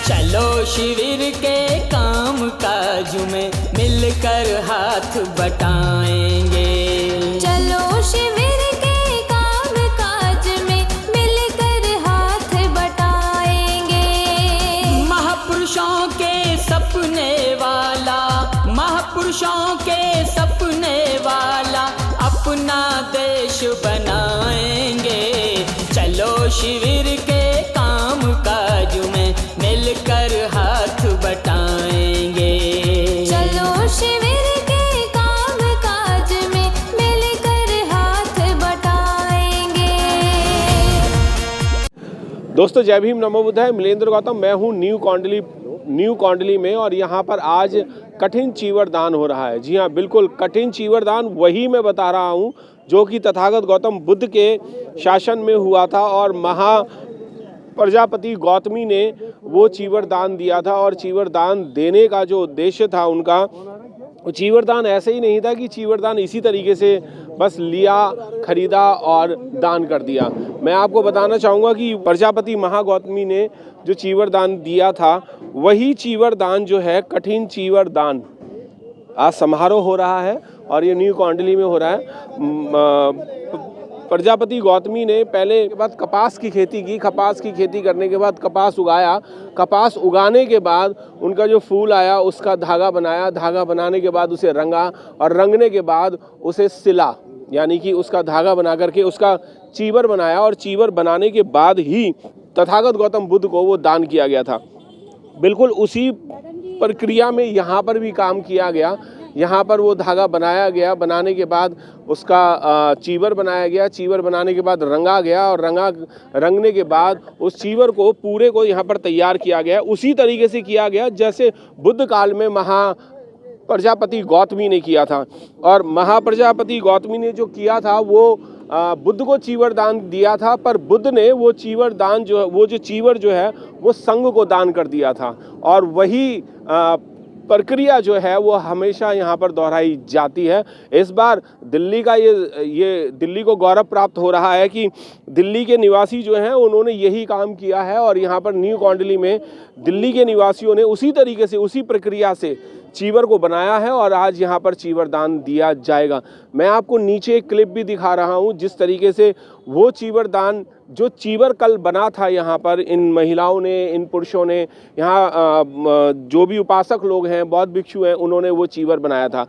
चलो शिविर के काम काज में मिलकर हाथ बटाएंगे। चलो शिविर के काम काज में मिलकर हाथ बटाएंगे। महापुरुषों के सपने वाला, महापुरुषों के सपने वाला अपना देश बनाएंगे। चलो शिविर के काम काज में मिलकर हाथ बटाएंगे। चलो शिविर के काम काज में मिलकर हाथ बटाएंगे। दोस्तों जय भीम, नमो बुद्धाय। मिलेंद्र गौतम मैं हूँ न्यू कौंडली में और यहाँ पर आज कठिन चीवर दान हो रहा है। जी हाँ, बिल्कुल कठिन चीवर दान वही मैं बता रहा हूँ जो कि तथागत गौतम बुद्ध के शासन में हुआ था और प्रजापति गौतमी ने वो चीवर दान दिया था। और चीवर दान देने का जो उद्देश्य था उनका, वो चीवर दान ऐसे ही नहीं था कि चीवर दान इसी तरीके से बस लिया, खरीदा और दान कर दिया। मैं आपको बताना चाहूँगा कि प्रजापति महागौतमी ने जो चीवर दान दिया था वही चीवर दान जो है कठिन चीवर दान आज समारोह हो रहा है और ये न्यू कौंडली में हो रहा है। प्रजापति गौतमी ने पहले के बाद कपास की खेती की। कपास की खेती करने के बाद कपास उगाया। कपास उगाने के बाद उनका जो फूल आया उसका धागा बनाया। धागा बनाने के बाद उसे रंगा और रंगने के बाद उसे सिला, यानी कि उसका धागा बना करके उसका चीवर बनाया। और चीवर बनाने के बाद ही तथागत गौतम बुद्ध को वो दान किया गया था। बिल्कुल उसी प्रक्रिया में यहाँ पर भी काम किया गया। यहाँ पर वो धागा बनाया गया, बनाने के बाद उसका चीवर बनाया गया। चीवर बनाने के बाद रंगा गया और रंगने के बाद उस चीवर को पूरे को यहाँ पर तैयार किया गया। उसी तरीके से किया गया जैसे बुद्ध काल में प्रजापति गौतमी ने किया था। और महाप्रजापति गौतमी ने जो किया था वो बुद्ध को चीवर दान दिया था, पर बुद्ध ने वो चीवर दान वो चीवर जो है वो संघ को दान कर दिया था। और वही प्रक्रिया जो है वो हमेशा यहाँ पर दोहराई जाती है। इस बार दिल्ली का ये दिल्ली को गौरव प्राप्त हो रहा है कि दिल्ली के निवासी जो हैं उन्होंने यही काम किया है। और यहाँ पर न्यू कौंडली में दिल्ली के निवासियों ने उसी तरीके से, उसी प्रक्रिया से चीवर को बनाया है और आज यहाँ पर चीवर दान दिया जाएगा। मैं आपको नीचे एक क्लिप भी दिखा रहा हूँ जिस तरीके से वो चीवर दान, जो चीवर कल बना था यहाँ पर इन महिलाओं ने, इन पुरुषों ने, यहाँ जो भी उपासक लोग हैं, बौद्ध भिक्षु हैं, उन्होंने वो चीवर बनाया था।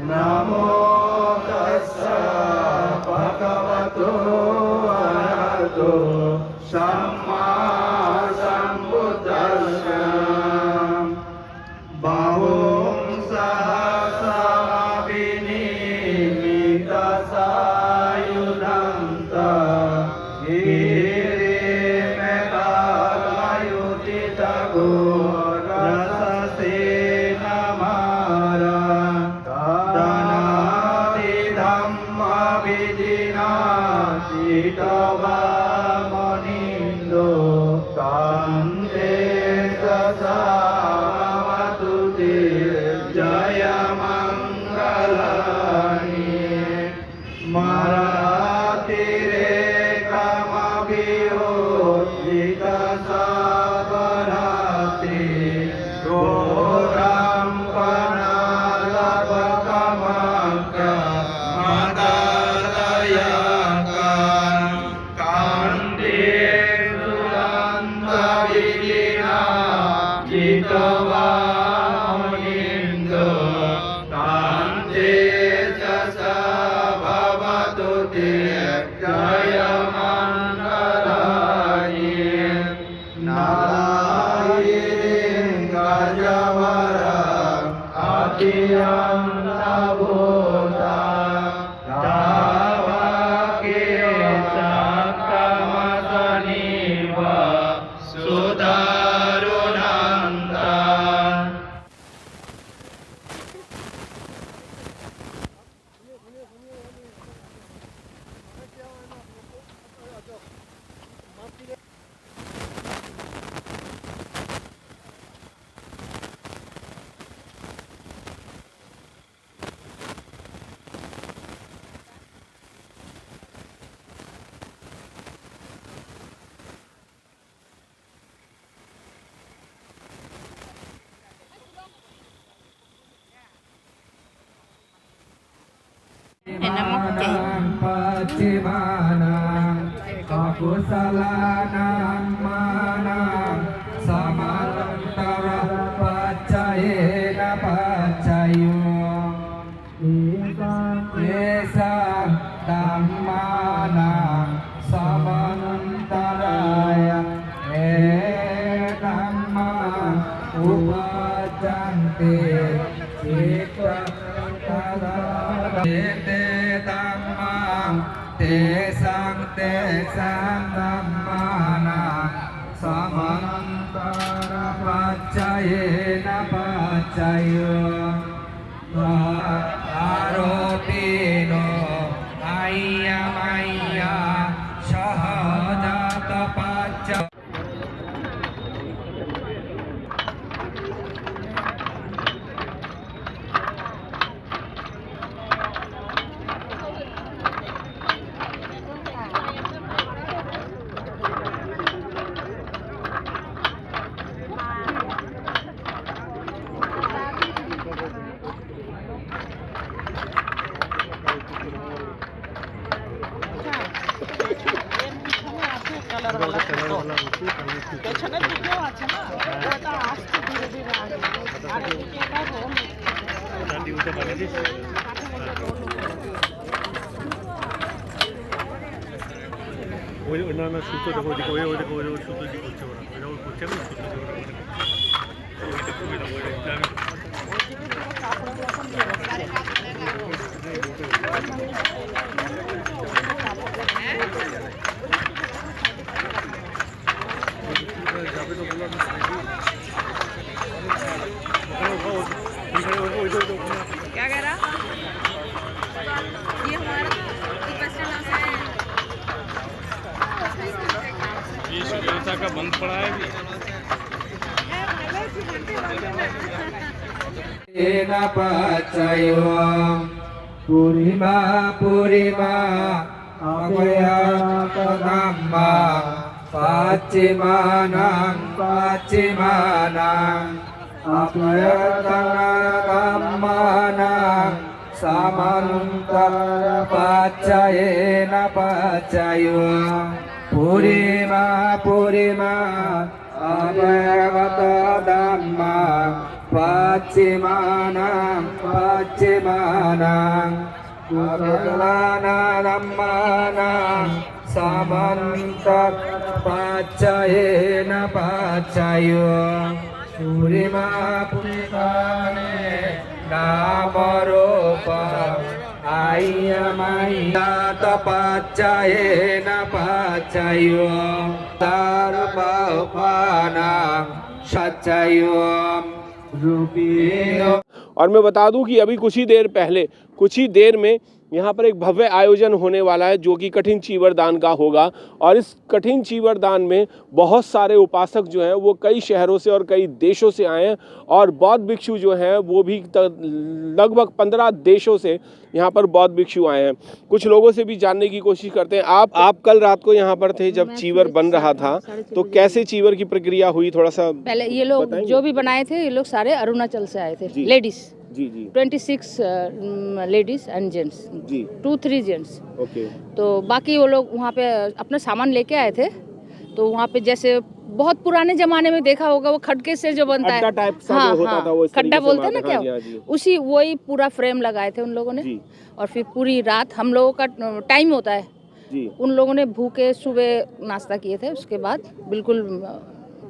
नमो तस्सा भगवतो अरहतो सम्मा सम्बुद्धस्सा बाहुं सहस्रमभिनिमितसायुधं Pachimanam Kakusalanam Manam Samantara Pachayena Pachayo Esam Dhammanam Samantaraya Dhamma Upajante Sikha Te Dhammam Te Sang Dhammana Samantara Pachayena Pachayo Aropino Ayya Maya Shahadata Pacha পেছনে দিকেও আছে না ওটা আসছে ধীরে ধীরে আসছে আর এদিকে এটা রোল না না সুতো দেখো ওইদিকে ওই দেখো ওই সুতো দিয়ে করছে ওরা ওরা করছে না সুতো क्या कह रहा ये हमारा ये सुजाता का बंद पड़ा है भी Ena Pachayo Purima Akwaya Kadamma Pachimanam Akwaya Kadammanam Samantara Pachayena Pachayo Purima Akwaya Kadamma Pachimanam Akalana Dhammanam Samantara Pachayena Pachayo Purima Purikane Namaropa Ayamaya Tapachayena Pachayo Sarvapana Shachayo Rupino. और मैं बता दूं कि अभी कुछ ही देर में यहाँ पर एक भव्य आयोजन होने वाला है जो कि कठिन चीवर दान का होगा। और इस कठिन चीवर दान में बहुत सारे उपासक जो हैं वो कई शहरों से और कई देशों से आए हैं और बौद्ध भिक्षु जो हैं वो भी लगभग 15 देशों से यहाँ पर बौद्ध भिक्षु आए हैं। कुछ लोगों से भी जानने की कोशिश करते हैं। आप कल रात को यहाँ पर थे जब चीवर बन रहा था, तो कैसे चीवर की प्रक्रिया हुई, थोड़ा सा पहले ये लोग जो भी बनाए थे ये लोग सारे अरुणाचल से आए थे, लेडीज जी जी 26 लेडीज एंड जेंट्स जी 2-3 जेंट्स। ओके। तो बाकी वो लोग वहाँ पे अपना सामान लेके आए थे। तो वहाँ पे जैसे बहुत पुराने जमाने में देखा होगा वो खड्डे से जो बनता है, खड्डा बोलते हैं ना क्या, उसी वही पूरा फ्रेम लगाए थे उन लोगों ने। और फिर पूरी रात हम लोगों का टाइम होता है जी। उन लोगों ने भूखे सुबह नाश्ता किए थे, उसके बाद बिल्कुल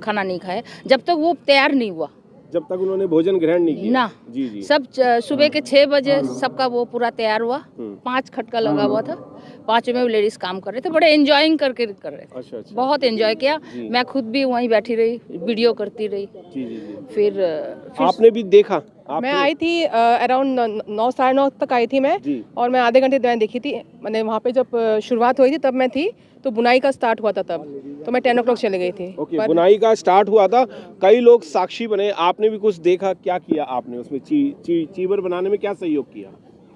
खाना नहीं खाए जब तक वो तैयार नहीं हुआ, जब तक उन्होंने भोजन ग्रहण नहीं किया ना। जी जी। सब सुबह के 6 बजे सबका वो पूरा तैयार हुआ। 5 खटका लगा हुआ था, 5 में लेडीज काम कर रहे थे, बड़े एंजॉयिंग करके कर रहे थे। अच्छा। बहुत एंजॉय किया। मैं खुद भी वहीं बैठी रही, वीडियो करती रही। जी जी जी। फिर आपने भी देखा? मैं आई थी अराउंड 9 साढ़े 9 तक आई थी मैं, और मैं आधे घंटे मैंने देखी थी। मैंने वहाँ पे जब शुरुआत हुई थी तब मैं थी, तो बुनाई का स्टार्ट हुआ था तब, तो मैं 10 o'clock चले गई थी। ओके, बुनाई का स्टार्ट हुआ था, कई लोग साक्षी बने, आपने भी कुछ देखा, क्या किया आपने उसमें? चीवर बनाने में क्या सहयोग किया?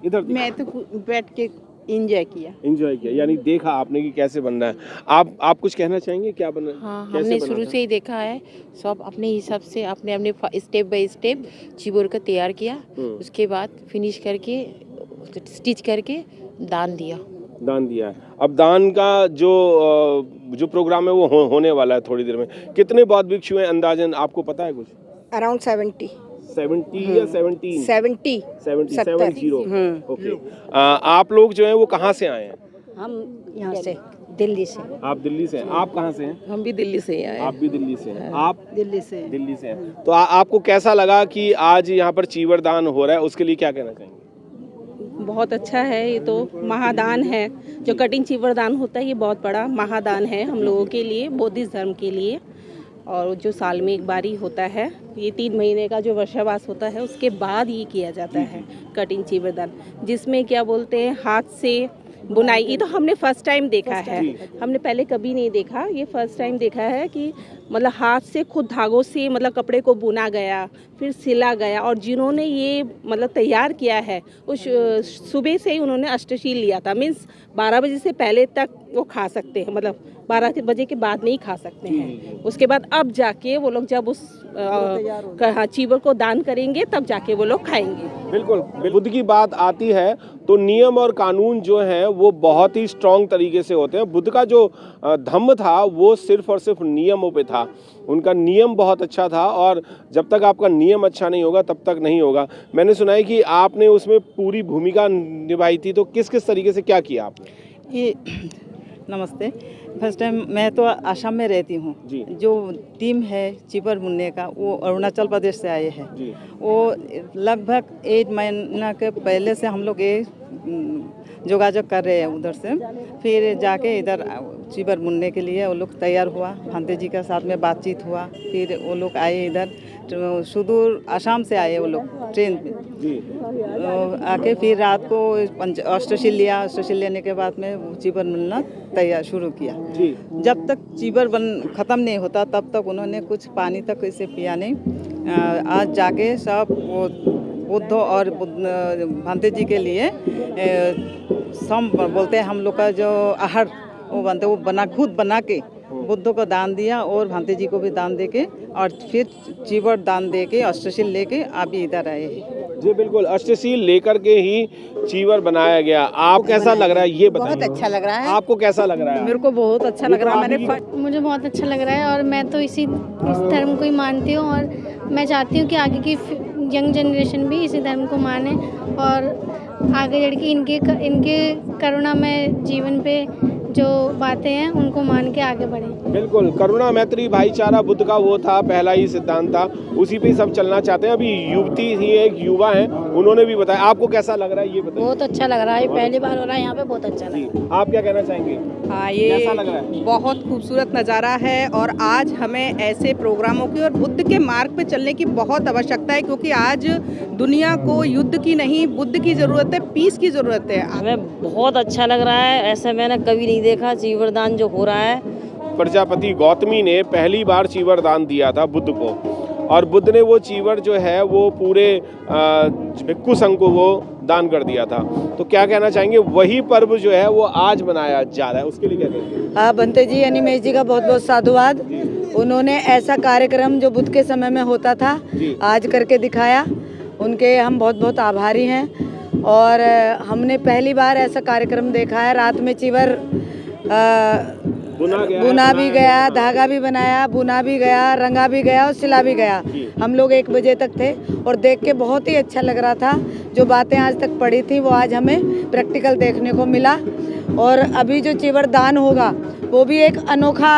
इधर मैं तो बैठ के एंजॉय किया, यानी देखा आपने कि कैसे बनना है। आप कुछ कहना चाहेंगे, क्या बना? हाँ, हमने शुरू से ही देखा है, सब अपने हिसाब से अपने स्टेप बाय स्टेप चीवर का तैयार किया। उसके बाद फिनिश करके स्टिच करके दान दिया। दान दिया है। अब दान का जो प्रोग्राम है वो होने वाला है थोड़ी देर में। कितने बौद्ध भिक्षु हैं अंदाजन, आपको पता है कुछ? अराउंड 70 या 17? 70 70 ओके। आप लोग जो हैं वो कहाँ से आए हैं? हम यहाँ से दिल्ली से। आप दिल्ली से हैं। आप कहाँ से हैं? हम भी दिल्ली से ही आए। आप भी दिल्ली से हैं। आप दिल्ली से। दिल्ली से हैं। तो आपको कैसा लगा कि आज यहाँ पर चीवर दान हो रहा है, उसके लिए क्या कहना चाहेंगे? बहुत अच्छा है। ये तो महादान है, जो कठिन चीवर दान होता है ये बहुत बड़ा महादान है हम लोगों के लिए, बौद्धिस्ट धर्म के लिए। और जो साल में एक बार ही होता है, ये 3 महीने का जो वर्षावास होता है उसके बाद ये किया जाता है कठिन चीवर दान, जिसमें क्या बोलते हैं हाथ से बुनाई। ये तो हमने फर्स्ट टाइम देखा है, हमने पहले कभी नहीं देखा, ये फर्स्ट टाइम देखा है कि मतलब हाथ से खुद धागों से मतलब कपड़े को बुना गया, फिर सिला गया। और जिन्होंने ये मतलब तैयार किया है उस सुबह से ही उन्होंने अष्टशील लिया था, मीन्स 12 बजे से पहले तक वो खा सकते हैं, मतलब 12 बजे के बाद नहीं खा सकते हैं। उसके बाद अब जाके वो लोग जब उस चीवर को दान करेंगे तब जाके वो लोग खाएंगे। बिल्कुल। बुद्ध की बात आती है तो नियम और कानून जो हैं वो बहुत ही स्ट्रॉन्ग तरीके से होते हैं। बुद्ध का जो धम्म था वो सिर्फ और सिर्फ नियमों पे था। उनका नियम बहुत अच्छा था और जब तक आपका नियम अच्छा नहीं होगा तब तक नहीं होगा। मैंने सुना है कि आपने उसमें पूरी भूमिका निभाई थी, तो किस किस तरीके से क्या किया आपने? ये नमस्ते। फर्स्ट टाइम मैं तो आसाम में रहती हूँ। जो टीम है चीवर बुनने का वो अरुणाचल प्रदेश से आए हैं। वो लगभग 1 महीना के पहले से हम लोग ये जोगाजोग कर रहे हैं उधर से। फिर जाके इधर चीवर बुनने के लिए वो लोग तैयार हुआ, भांते जी के साथ में बातचीत हुआ। फिर वो लोग आए इधर, सुदूर आसाम से आए वो लोग ट्रेन में। तो आके फिर रात को अष्टशील लिया। अष्टशील लेने के बाद में चीवर बनना तैयार शुरू किया। जब तक चीवर बन ख़त्म नहीं होता तब तक उन्होंने कुछ पानी तक इसे पिया नहीं। आज जाके सब वो बुद्ध और भांते जी के लिए सम बोलते हैं हम लोग का जो आहार वो बनते वो खुद बना के बुद्ध को दान दिया और भांते जी को भी दान दे के और फिर चीवर दान दे के अष्टशील लेके अभी इधर आए हैं। जी बिल्कुल, अष्टशील लेकर के ही चीवर बनाया गया। आप कैसा लग रहा है ये बताइए? बहुत अच्छा लग रहा है। आपको कैसा लग रहा है? मेरे को बहुत अच्छा लग रहा है। मुझे बहुत अच्छा लग रहा है और मैं तो इस धर्म को ही मानती हूँ और मैं चाहती हूँ कि आगे की यंग जनरेशन भी इसी धर्म को माने और आगे बढ़ के इनके करुणामय जीवन पे जो बातें हैं उनको मान के आगे बढ़ें। बिल्कुल, करुणा मैत्री भाईचारा बुद्ध का वो था, पहला ही सिद्धांत था, उसी पे सब चलना चाहते हैं। अभी युवती ही एक युवा है, उन्होंने भी बताया। आपको कैसा लग रहा है ये बताइए? बहुत अच्छा लग रहा है, पहली बार हो रहा है यहाँ पे, बहुत अच्छा लग रहा है। आप क्या कहना चाहेंगे? हाँ, कैसा लग रहा है? ये बहुत खूबसूरत नज़ारा है और आज हमें ऐसे प्रोग्रामों की और बुद्ध के मार्ग पे चलने की बहुत आवश्यकता है, क्योंकि आज दुनिया को युद्ध की नहीं बुद्ध की ज़रूरत है, पीस की ज़रूरत है। हमें बहुत अच्छा लग रहा है, ऐसे मैंने कभी नहीं देखा चीवर दान जो हो रहा है। प्रजापति गौतमी ने पहली बार चीवर दान दिया था बुद्ध को और बुद्ध ने वो चीवर जो है वो पूरे भिक्खु संघ को वो दान कर दिया था। तो क्या कहना चाहेंगे? वही पर्व जो है वो आज मनाया जा रहा है, उसके लिए क्या कहेंगे? बंते जी अनिमेश जी का बहुत बहुत साधुवाद। उन्होंने ऐसा कार्यक्रम जो बुद्ध के समय में होता था आज करके दिखाया, उनके हम बहुत बहुत आभारी हैं। और हमने पहली बार ऐसा कार्यक्रम देखा है। रात में चीवर बुना भी गया, धागा भी बनाया, बुना भी गया, रंगा भी गया और सिला भी गया। हम लोग 1 बजे तक थे और देख के बहुत ही अच्छा लग रहा था। जो बातें आज तक पढ़ी थी वो आज हमें प्रैक्टिकल देखने को मिला। और अभी जो चीवर दान होगा वो भी एक अनोखा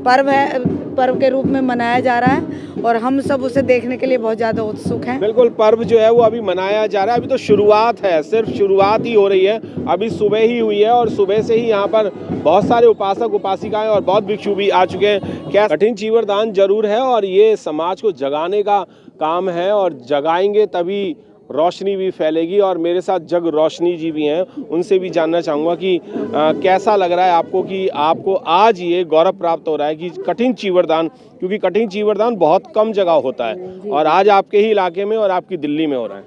पर्व है, पर्व के रूप में मनाया जा रहा है और हम सब उसे देखने के लिए बहुत ज़्यादा उत्सुक हैं। बिल्कुल, पर्व जो है वो अभी मनाया जा रहा है। अभी तो शुरुआत है, सिर्फ शुरुआत ही हो रही है। अभी सुबह ही हुई है और सुबह से ही यहाँ पर बहुत सारे उपासक उपासिकाएं और बौद्ध भिक्षु भी आ चुके हैं। क्या कठिन चीवर दान जरूर है और ये समाज को जगाने का काम है और जगाएंगे तभी रोशनी भी फैलेगी। और मेरे साथ जग रोशनी जी भी हैं, उनसे भी जानना चाहूँगा कि कैसा लग रहा है आपको कि आपको आज ये गौरव प्राप्त हो रहा है कि कठिन चीवर दान, क्योंकि कठिन चीवर दान बहुत कम जगह होता है और आज आपके ही इलाके में और आपकी दिल्ली में हो रहा है।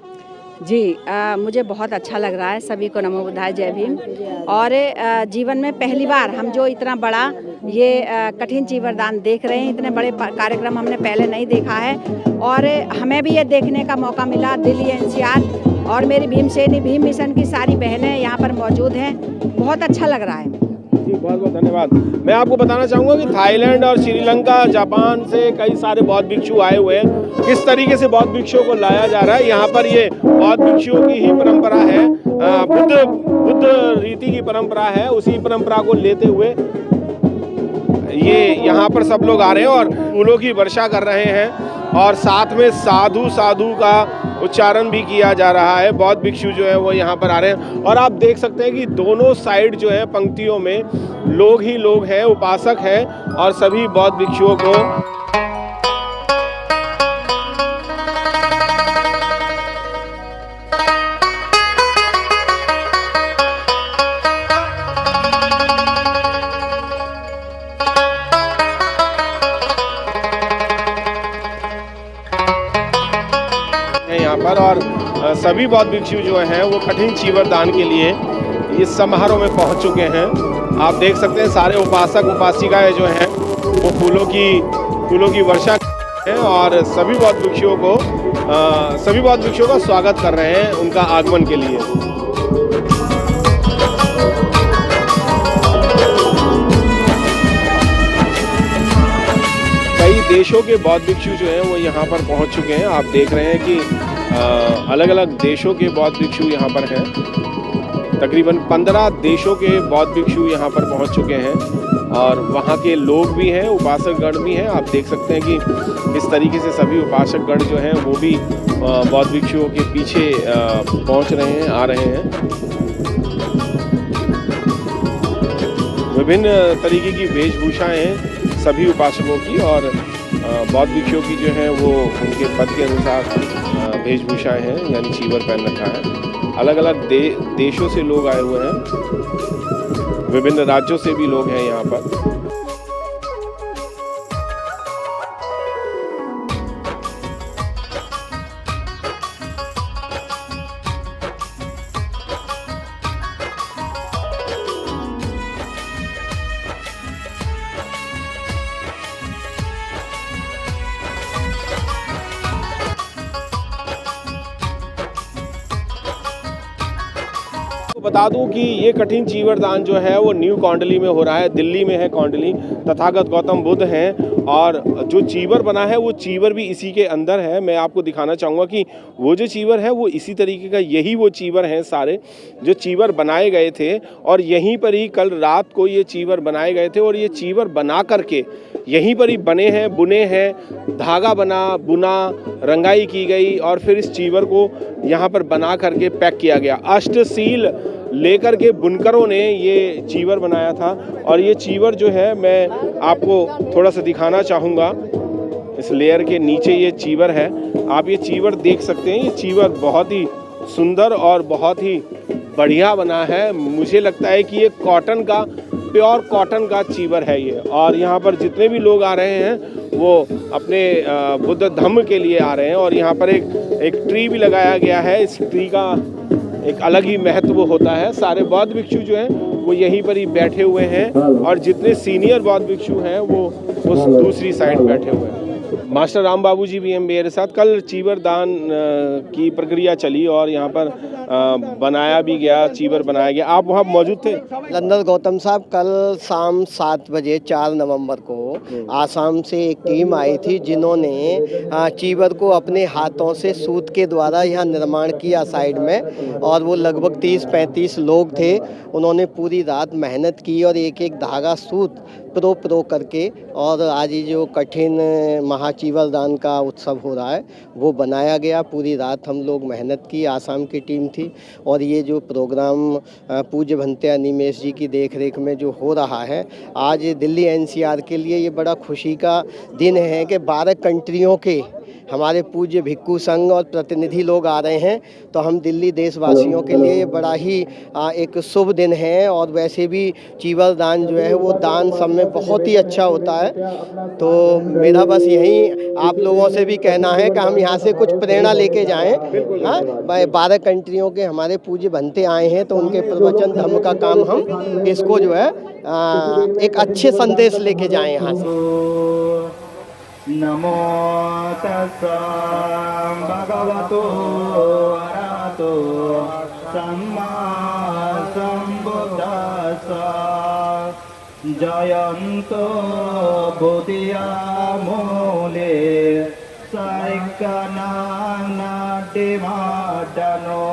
जी मुझे बहुत अच्छा लग रहा है। सभी को नमो बुद्धाय, जय भीम। और जीवन में पहली बार हम जो इतना बड़ा ये कठिन चीवरदान देख रहे हैं, इतने बड़े कार्यक्रम हमने पहले नहीं देखा है और हमें भी ये देखने का मौका मिला। दिल्ली NCR और मेरी भीम मिशन की सारी बहनें यहाँ पर मौजूद हैं। बहुत अच्छा लग रहा है जी, बहुत बहुत धन्यवाद। मैं आपको बताना चाहूँगा कि थाईलैंड और श्रीलंका, जापान से कई सारे बौद्ध भिक्षु आए हुए हैं। किस तरीके से बौद्ध भिक्षुओं को लाया जा रहा है, यहाँ पर ये बौद्ध भिक्षुओं की ही परंपरा है, बुद्ध रीति की परंपरा है, उसी परंपरा को लेते हुए ये यहाँ पर सब लोग आ रहे हैं और फूलों की वर्षा कर रहे हैं और साथ में साधु साधु का उच्चारण भी किया जा रहा है। बौद्ध भिक्षु जो है वो यहाँ पर आ रहे हैं और आप देख सकते हैं कि दोनों साइड जो है पंक्तियों में लोग ही लोग हैं, उपासक हैं और सभी बौद्ध भिक्षुओं को यहाँ पर और सभी बौद्ध भिक्षु जो हैं वो कठिन चीवरदान के लिए इस समारोह में पहुँच चुके हैं। आप देख सकते हैं सारे उपासक उपासिकाएं जो हैं वो फूलों की वर्षा हैं और सभी बौद्ध भिक्षुओं का स्वागत कर रहे हैं उनका आगमन के लिए। कई देशों के बौद्ध भिक्षु जो हैं वो यहाँ पर पहुँच चुके हैं। आप देख रहे हैं कि अलग अलग देशों के बौद्ध भिक्षु यहाँ पर हैं। तकरीबन 15 देशों के बौद्ध भिक्षु यहाँ पर पहुँच चुके हैं और वहाँ के लोग भी हैं, उपासकगण भी हैं। आप देख सकते हैं कि इस तरीके से सभी उपासकगण जो हैं वो भी बौद्ध भिक्षुओं के पीछे पहुँच रहे हैं, आ रहे हैं। विभिन्न तरीके की वेशभूषाएं हैं सभी उपासकों की और बौद्ध भिक्षुओं की जो है वो उनके पद के अनुसार वेशभूषाएं हैं, यानी चीवर पहन रखा है। अलग अलग देशों से लोग आए हुए हैं, विभिन्न राज्यों से भी लोग हैं यहाँ पर। बता दूं कि ये कठिन चीवरदान जो है वो न्यू कौंडली में हो रहा है। दिल्ली में है कौंडली, तथागत गौतम बुद्ध हैं और जो चीवर बना है वो चीवर भी इसी के अंदर है। मैं आपको दिखाना चाहूँगा कि वो जो चीवर है वो इसी तरीके का, यही वो चीवर हैं सारे जो चीवर बनाए गए थे और यहीं पर ही कल रात को ये चीवर बनाए गए थे और ये चीवर बना करके यहीं पर ही बने हैं, बुने हैं, धागा बुना, रंगाई की गई और फिर इस चीवर को यहाँ पर बना करके पैक किया गया। अष्टसील लेकर के बुनकरों ने ये चीवर बनाया था और ये चीवर जो है मैं आपको थोड़ा सा दिखाना चाहूँगा। इस लेयर के नीचे ये चीवर है, आप ये चीवर देख सकते हैं। ये चीवर बहुत ही सुंदर और बहुत ही बढ़िया बना है। मुझे लगता है कि ये कॉटन का, प्योर कॉटन का चीवर है ये। और यहाँ पर जितने भी लोग आ रहे हैं वो अपने बुद्ध धम्म के लिए आ रहे हैं और यहाँ पर एक ट्री भी लगाया गया है। इस ट्री का एक अलग ही महत्व होता है। सारे बौद्ध भिक्षु जो हैं वो यहीं पर ही बैठे हुए हैं और जितने सीनियर बौद्ध भिक्षु हैं वो उस दूसरी साइड बैठे हुए हैं। मास्टर राम बाबू जी भी हैं मेरे साथ। कल चीवर दान की प्रक्रिया चली और यहाँ पर बनाया भी गया, चीवर बनाया गया। आप वहाँ मौजूद थे? लंदन गौतम साहब, कल शाम 7 बजे 4 नवंबर को आसाम से एक टीम आई थी जिन्होंने चीवर को अपने हाथों से सूत के द्वारा यहाँ निर्माण किया साइड में, और वो लगभग 30-35 लोग थे। उन्होंने पूरी रात मेहनत की और एक एक धागा सूत प्रो करके, और आज ये जो कठिन महाचीवर दान का उत्सव हो रहा है वो बनाया गया। पूरी रात हम लोग मेहनत की, आसाम की टीम थी। और ये जो प्रोग्राम पूज्य भंते अनिमेश जी की देखरेख में जो हो रहा है आज दिल्ली NCR के लिए ये बड़ा खुशी का दिन है कि 12 कंट्रियों के हमारे पूज्य भिक्खु संघ और प्रतिनिधि लोग आ रहे हैं, तो हम दिल्ली देशवासियों के लिए बड़ा ही एक शुभ दिन है। और वैसे भी चीवर दान जो है वो दान सब में बहुत ही अच्छा होता है। तो मेरा बस यही आप लोगों से भी कहना है कि हम यहाँ से कुछ प्रेरणा लेके जाएं। हाँ, 12 कंट्रियों के हमारे पूज्य बनते आए हैं, तो उनके प्रवचन धर्म का काम हम इसको जो है एक अच्छे संदेश लेके जाएं यहाँ से। नमो तस्सा भगवतो अरहतो सम्मा सम्बुद्धास्सा जयन्तो बुद्धिया मूले सैकनानाटिमाडनो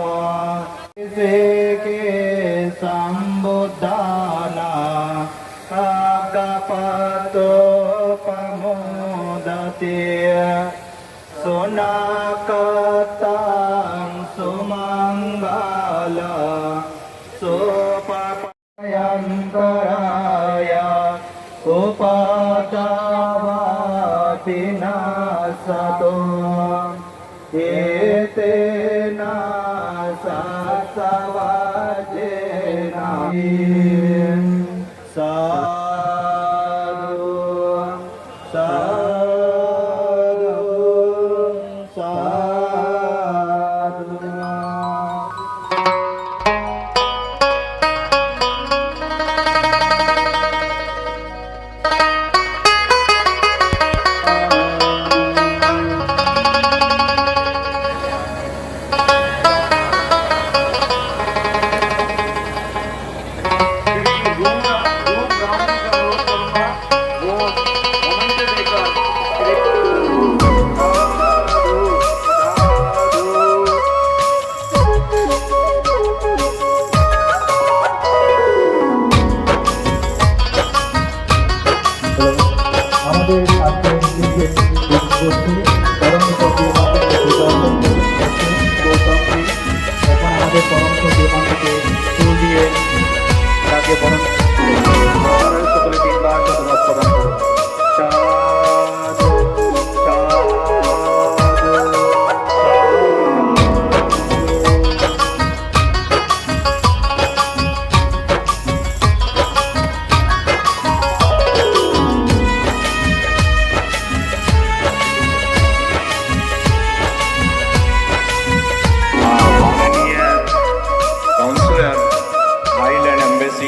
के सम्बुद्धाना आगपतो पमोदते सुनाकतां सुमंगला सोपयंकराय उपादावातिनासतो एतेना सत्सवाजेना साधु साधु साधु।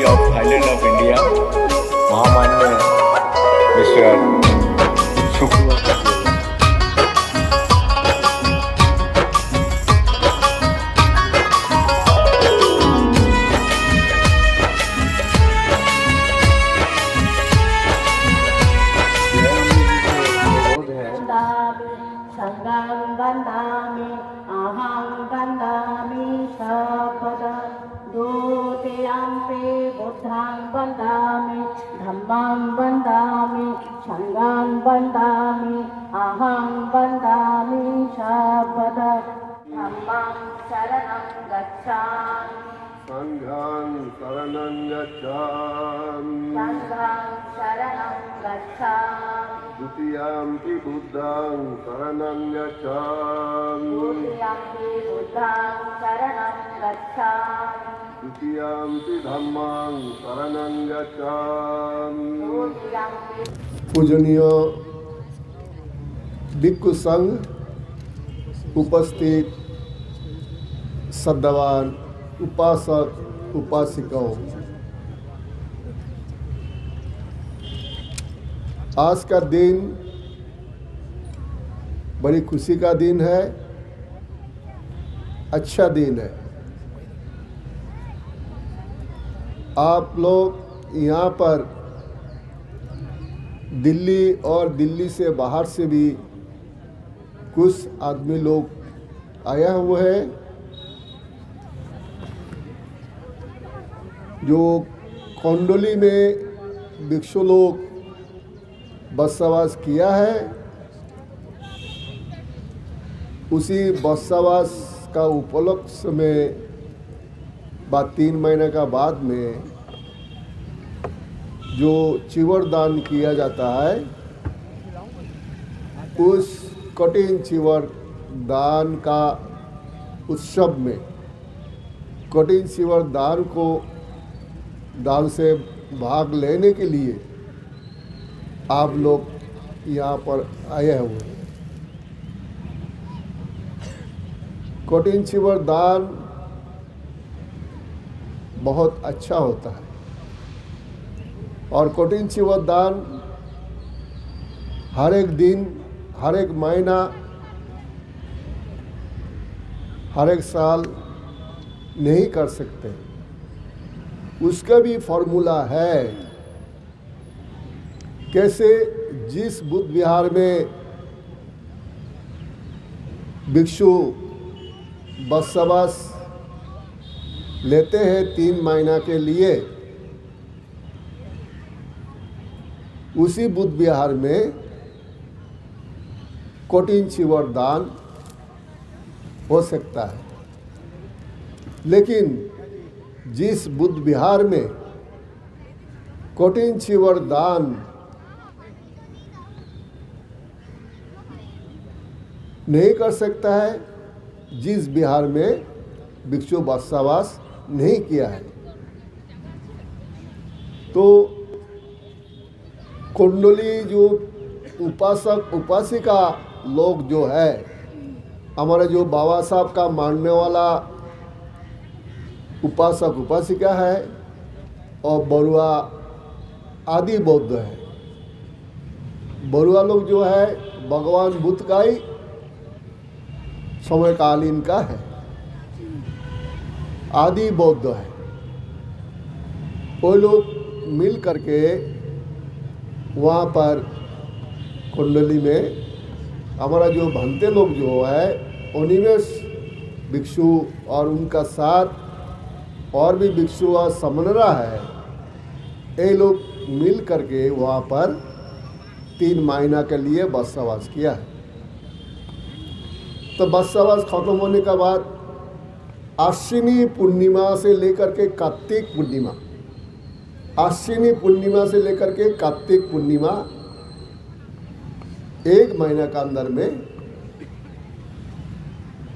ऑफ थाईलैंड ऑफ इंडिया महामान्य मिस्टर शुक्ला धम्मां वन्दामि संघां वन्दामि अहं वन्दामि शपथ धम्मां शरणं गच्छामि संघां शरणं गच्छामि संघां शरणं गच्छामि द्वितीयंपि बुद्धं शरणं गच्छामि द्वितीयंपि बुद्धं शरणं गच्छामि द्वितीयंपि धम्मां शरणं गच्छामि। पूजनीय भिक्खु संघ, उपस्थित श्रद्धावान उपासक उपासिकाओं, आज का दिन बड़ी खुशी का दिन है, अच्छा दिन है। आप लोग यहाँ पर दिल्ली और दिल्ली से बाहर से भी कुछ आदमी लोग आया हुए हैं जो कोंडोली में भिक्षु लोग बसवास किया है। उसी बसवास का उपलक्ष्य में 3 महीने का बाद में जो चीवर दान किया जाता है, उस कठिन चीवर दान का उत्सव में कठिन चीवर दान से भाग लेने के लिए आप लोग यहाँ पर आए हुए हैं। कठिन चीवर दान बहुत अच्छा होता है और कठिन चीवर दान हर एक दिन, हर एक महीना, हर एक साल नहीं कर सकते। उसका भी फॉर्मूला है। कैसे जिस बुद्ध विहार में भिक्षु बसवास लेते हैं 3 महीना के लिए, उसी बुद्ध विहार में कठिन चीवर दान हो सकता है। लेकिन जिस बुद्ध विहार में कठिन चीवर दान नहीं कर सकता है, जिस विहार में भिक्षु बसवास नहीं किया है, तो कुंडली जो उपासक उपासिका लोग जो है, हमारे जो बाबा साहब का मानने वाला उपासक उपासिका है और बरुआ आदि बौद्ध है। बरुआ लोग जो है भगवान बुद्ध का ही समयकालीन का है, आदि बौद्ध है। वो लोग मिल करके वहाँ पर कुंडली में हमारा जो भंते लोग जो है उनिवेश भिक्षु और उनका साथ और भी भिक्षु और समनरा है, ये लोग मिल करके वहाँ पर 3 महीना के लिए बसवास किया है। तो बसवास खत्म होने के बाद आश्विनी पूर्णिमा से लेकर के कार्तिक पूर्णिमा, आश्विनी पूर्णिमा से लेकर के कार्तिक पूर्णिमा 1 महीना का अंदर में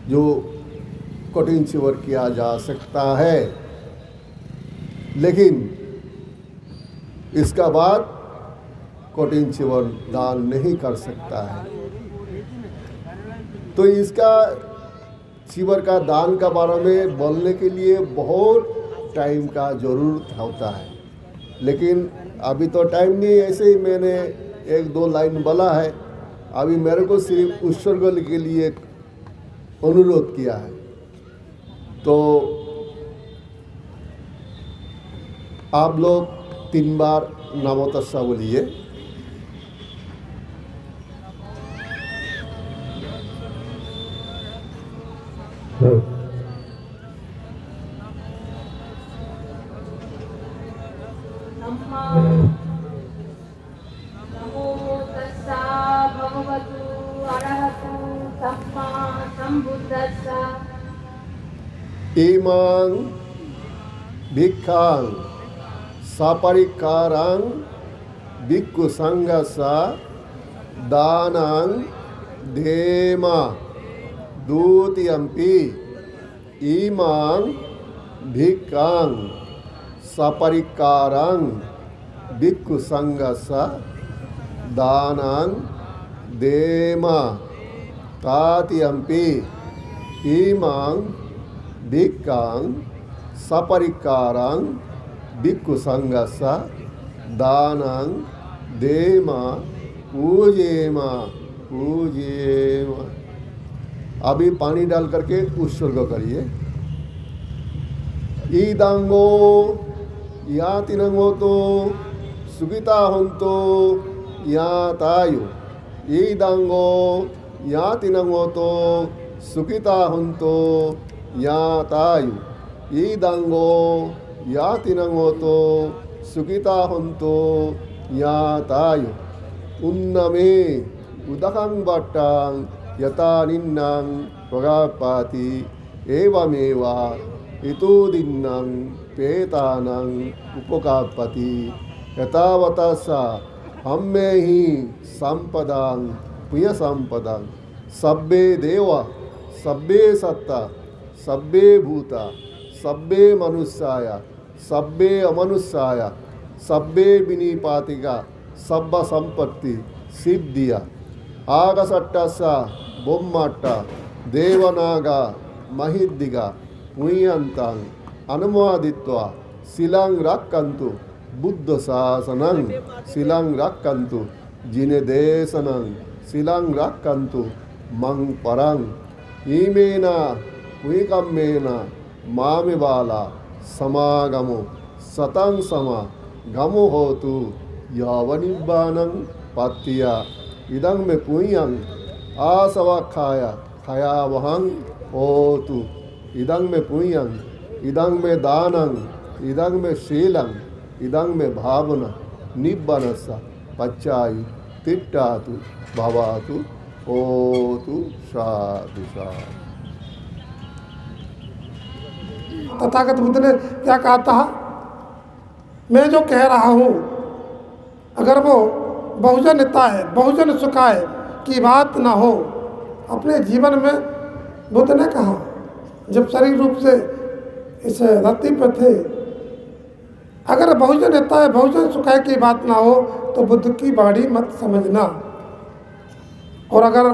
जो कठिन चीवर किया जा सकता है। लेकिन इसका बाद कठिन चीवर दान नहीं कर सकता है। तो इसका चीवर का दान का बारे में बोलने के लिए बहुत टाइम का ज़रूरत होता है, लेकिन अभी तो टाइम नहीं। ऐसे ही मैंने 1-2 लाइन बोला है। अभी मेरे को सिर्फ उत्सर्ग के लिए अनुरोध किया है। तो आप लोग 3 बार नमो तस्सा बोलिए। नमो तस्सा भगवतु अरहतु सम्मा सम्बुद्धस्सा। इमां भिक्षां सपरिक्कारं भिक्खु संघस्सा दानं देमा द्वितीयम्पि इमां भिक्षां सपरिक्कारं भिक्खु संघस्सा दानं देमा तृतीयम्पि इमां भिक्षां सपरिक्कारं भिक्खु संघस्सा दानं देमा पूजेमा पूजेमा। अभी पानी डाल करके उत्सर्ग करिए। ईदांगो यातिनंगो तो सुखिता हंतो यातायु। ईदांगो यातिनंगो तो सुखिता हंतो यातायु। ईदांगो यातिनंगो तो सुखिता हंतो यातायु। उन्नमे उदकं बट्टां यथा निन्नां प्रगापाति एवमेवा इतो दिन्नां पेतानां उपकापति यथावता सा हम्मे ही संपदां पुण्य संपदां सब्बे देवा सब्बे सत्ता सब्बे भूता सब्बे मनुष्याय सब्बे अमनुष्याय सब्बे विनिपातिका सब्ब संपत्ति सिद्धिया आगसट्टस बोम्मट्ट देवनाग महिद्दिग मुय्यंतं अनुमोदित्वा शिलं रक्कन्तु बुद्ध शासनं शिलं रक्कन्तु जिने देशनं शिलं रक्कन्तु मं परं ईमेन पुयकम्मेन मामिबाला समागमो सतं समा गमो होतु यावनिब्बानं पत्तिया इदं में पुण्यं आसवाखाय खयावहं होतु इदं में पुण्यं इदं में दानं इदं में शीलं इदं में भावना निब्बनस पच्चायु तिट्टातु भवातु होतु साधु साधु। तथागत बुद्ध ने क्या कहा था, मैं जो कह रहा हूँ अगर वो बहुजन हिताय बहुजन सुखाय की बात ना हो अपने जीवन में, बुद्ध ने कहा जब शरीर रूप से इस धरती पर थे, अगर बहुजन हिताय बहुजन सुखाय की बात ना हो तो बुद्ध की वाणी मत समझना, और अगर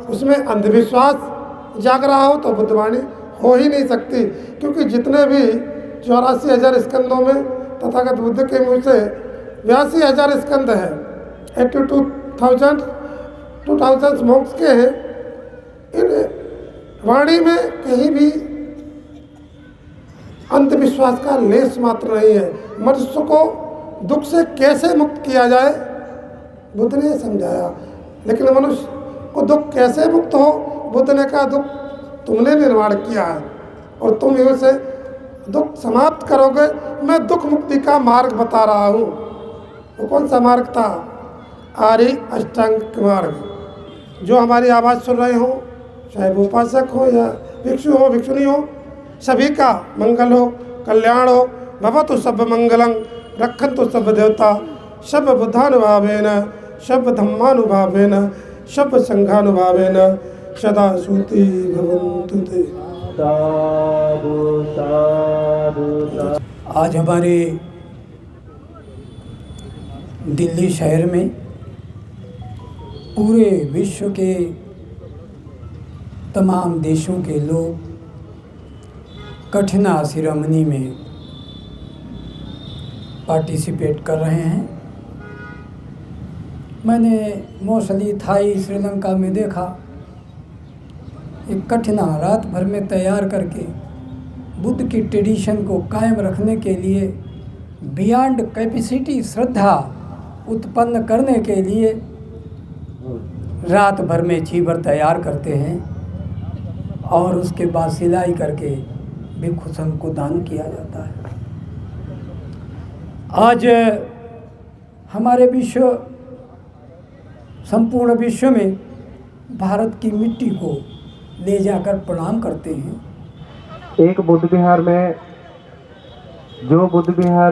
उसमें अंधविश्वास जाग रहा हो तो बुद्धवाणी हो ही नहीं सकती, क्योंकि जितने भी 84,000 स्कंदों में तथागत बुद्ध के मुँह से 82,000 स्कंद है, 82,000 मोक्ष के हैं। इन वाणी में कहीं भी अंधविश्वास का लेस मात्र नहीं है। मनुष्य को दुख से कैसे मुक्त किया जाए बुद्ध ने समझाया, लेकिन मनुष्य को दुख कैसे मुक्त हो, बुद्ध ने कहा दुख तुमने निर्माण किया है और तुम इसे दुख समाप्त करोगे। मैं दुख मुक्ति का मार्ग बता रहा हूँ। वो कौन सा मार्ग था? आर्य अष्टांग मार्ग। जो हमारी आवाज़ सुन रहे हो, चाहे वो उपासक हो या भिक्षु हो भिक्षुणी हो, सभी का मंगल हो, कल्याण हो। भवतु सब मंगलं रक्षन्तु सब देवता सब बुद्धानुभावेन सब धम्मानुभावेन सब संघानुभावेन सदा सूति भवन्तु ते। आज हमारे दिल्ली शहर में पूरे विश्व के तमाम देशों के लोग कठिन शिरोमणि में पार्टिसिपेट कर रहे हैं। मैंने मोस्टली थाई श्रीलंका में देखा, एक कठिन रात भर में तैयार करके बुद्ध की ट्रेडिशन को कायम रखने के लिए बियॉन्ड कैपेसिटी श्रद्धा उत्पन्न करने के लिए रात भर में चीवर तैयार करते हैं और उसके बाद सिलाई करके भिक्षु संघ को दान किया जाता है। आज हमारे विश्व संपूर्ण विश्व में भारत की मिट्टी को ले जाकर प्रणाम करते हैं। एक बुद्ध विहार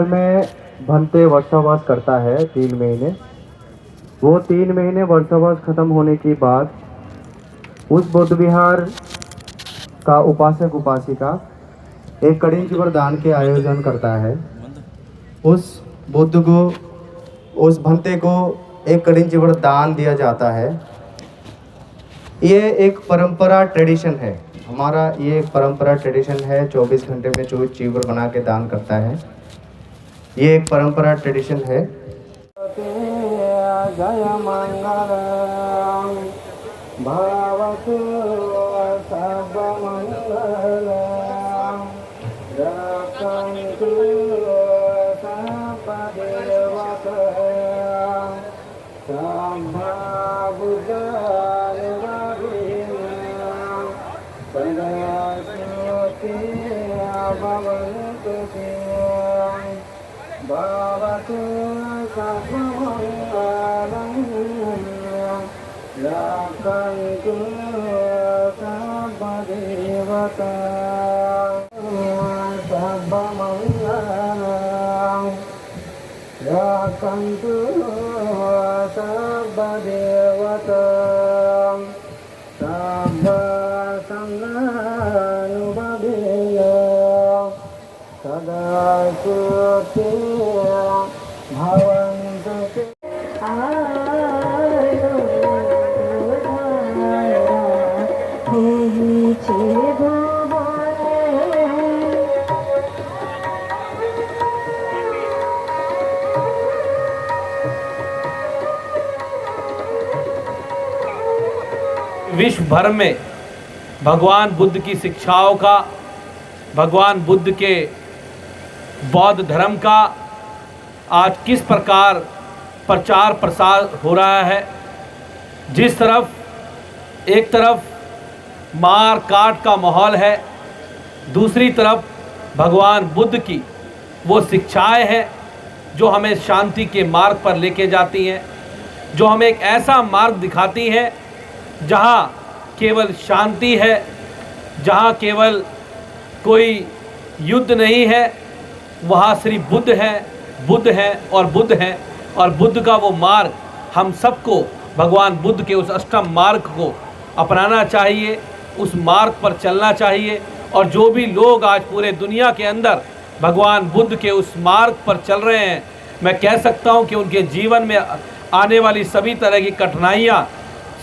में भंते वर्षावास करता है 3 महीने, वो 3 महीने वर्षावास खत्म होने के बाद उस बुद्ध विहार का उपासक उपासिका एक कठिन चीवर दान के आयोजन करता है। उस बुद्ध को, उस भंते को एक कठिन चीवर दान दिया जाता है। ये एक परंपरा ट्रेडिशन है हमारा, ये एक परंपरा ट्रेडिशन है। 24 घंटे में जो चीवर बना के दान करता है, ये एक परंपरा ट्रेडिशन है। जय मंगल भवतु सब मंगल रक्षन्तु सब देवता सम्मा बुद्धानुभावेन सदा स्मृति भवन्तु भवतु सर्वमङ्गलं रक्षन्तु सर्वदेवता सर्वमङ्गलं रक्षन्तु सर्वदेवता तेरा भवन्तु ते विश्व भर में भगवान बुद्ध की शिक्षाओं का, भगवान बुद्ध के बौद्ध धर्म का आज किस प्रकार प्रचार प्रसार हो रहा है। जिस तरफ एक तरफ मार काट का माहौल है, दूसरी तरफ भगवान बुद्ध की वो शिक्षाएं हैं जो हमें शांति के मार्ग पर लेके जाती हैं, जो हमें एक ऐसा मार्ग दिखाती हैं जहाँ केवल शांति है, जहाँ केवल कोई युद्ध नहीं है, वहाँ सिर्फ बुद्ध है और बुद्ध है। और बुद्ध का वो मार्ग हम सबको भगवान बुद्ध के उस अष्टम मार्ग को अपनाना चाहिए, उस मार्ग पर चलना चाहिए। और जो भी लोग आज पूरे दुनिया के अंदर भगवान बुद्ध के उस मार्ग पर चल रहे हैं, मैं कह सकता हूँ कि उनके जीवन में आने वाली सभी तरह की कठिनाइयाँ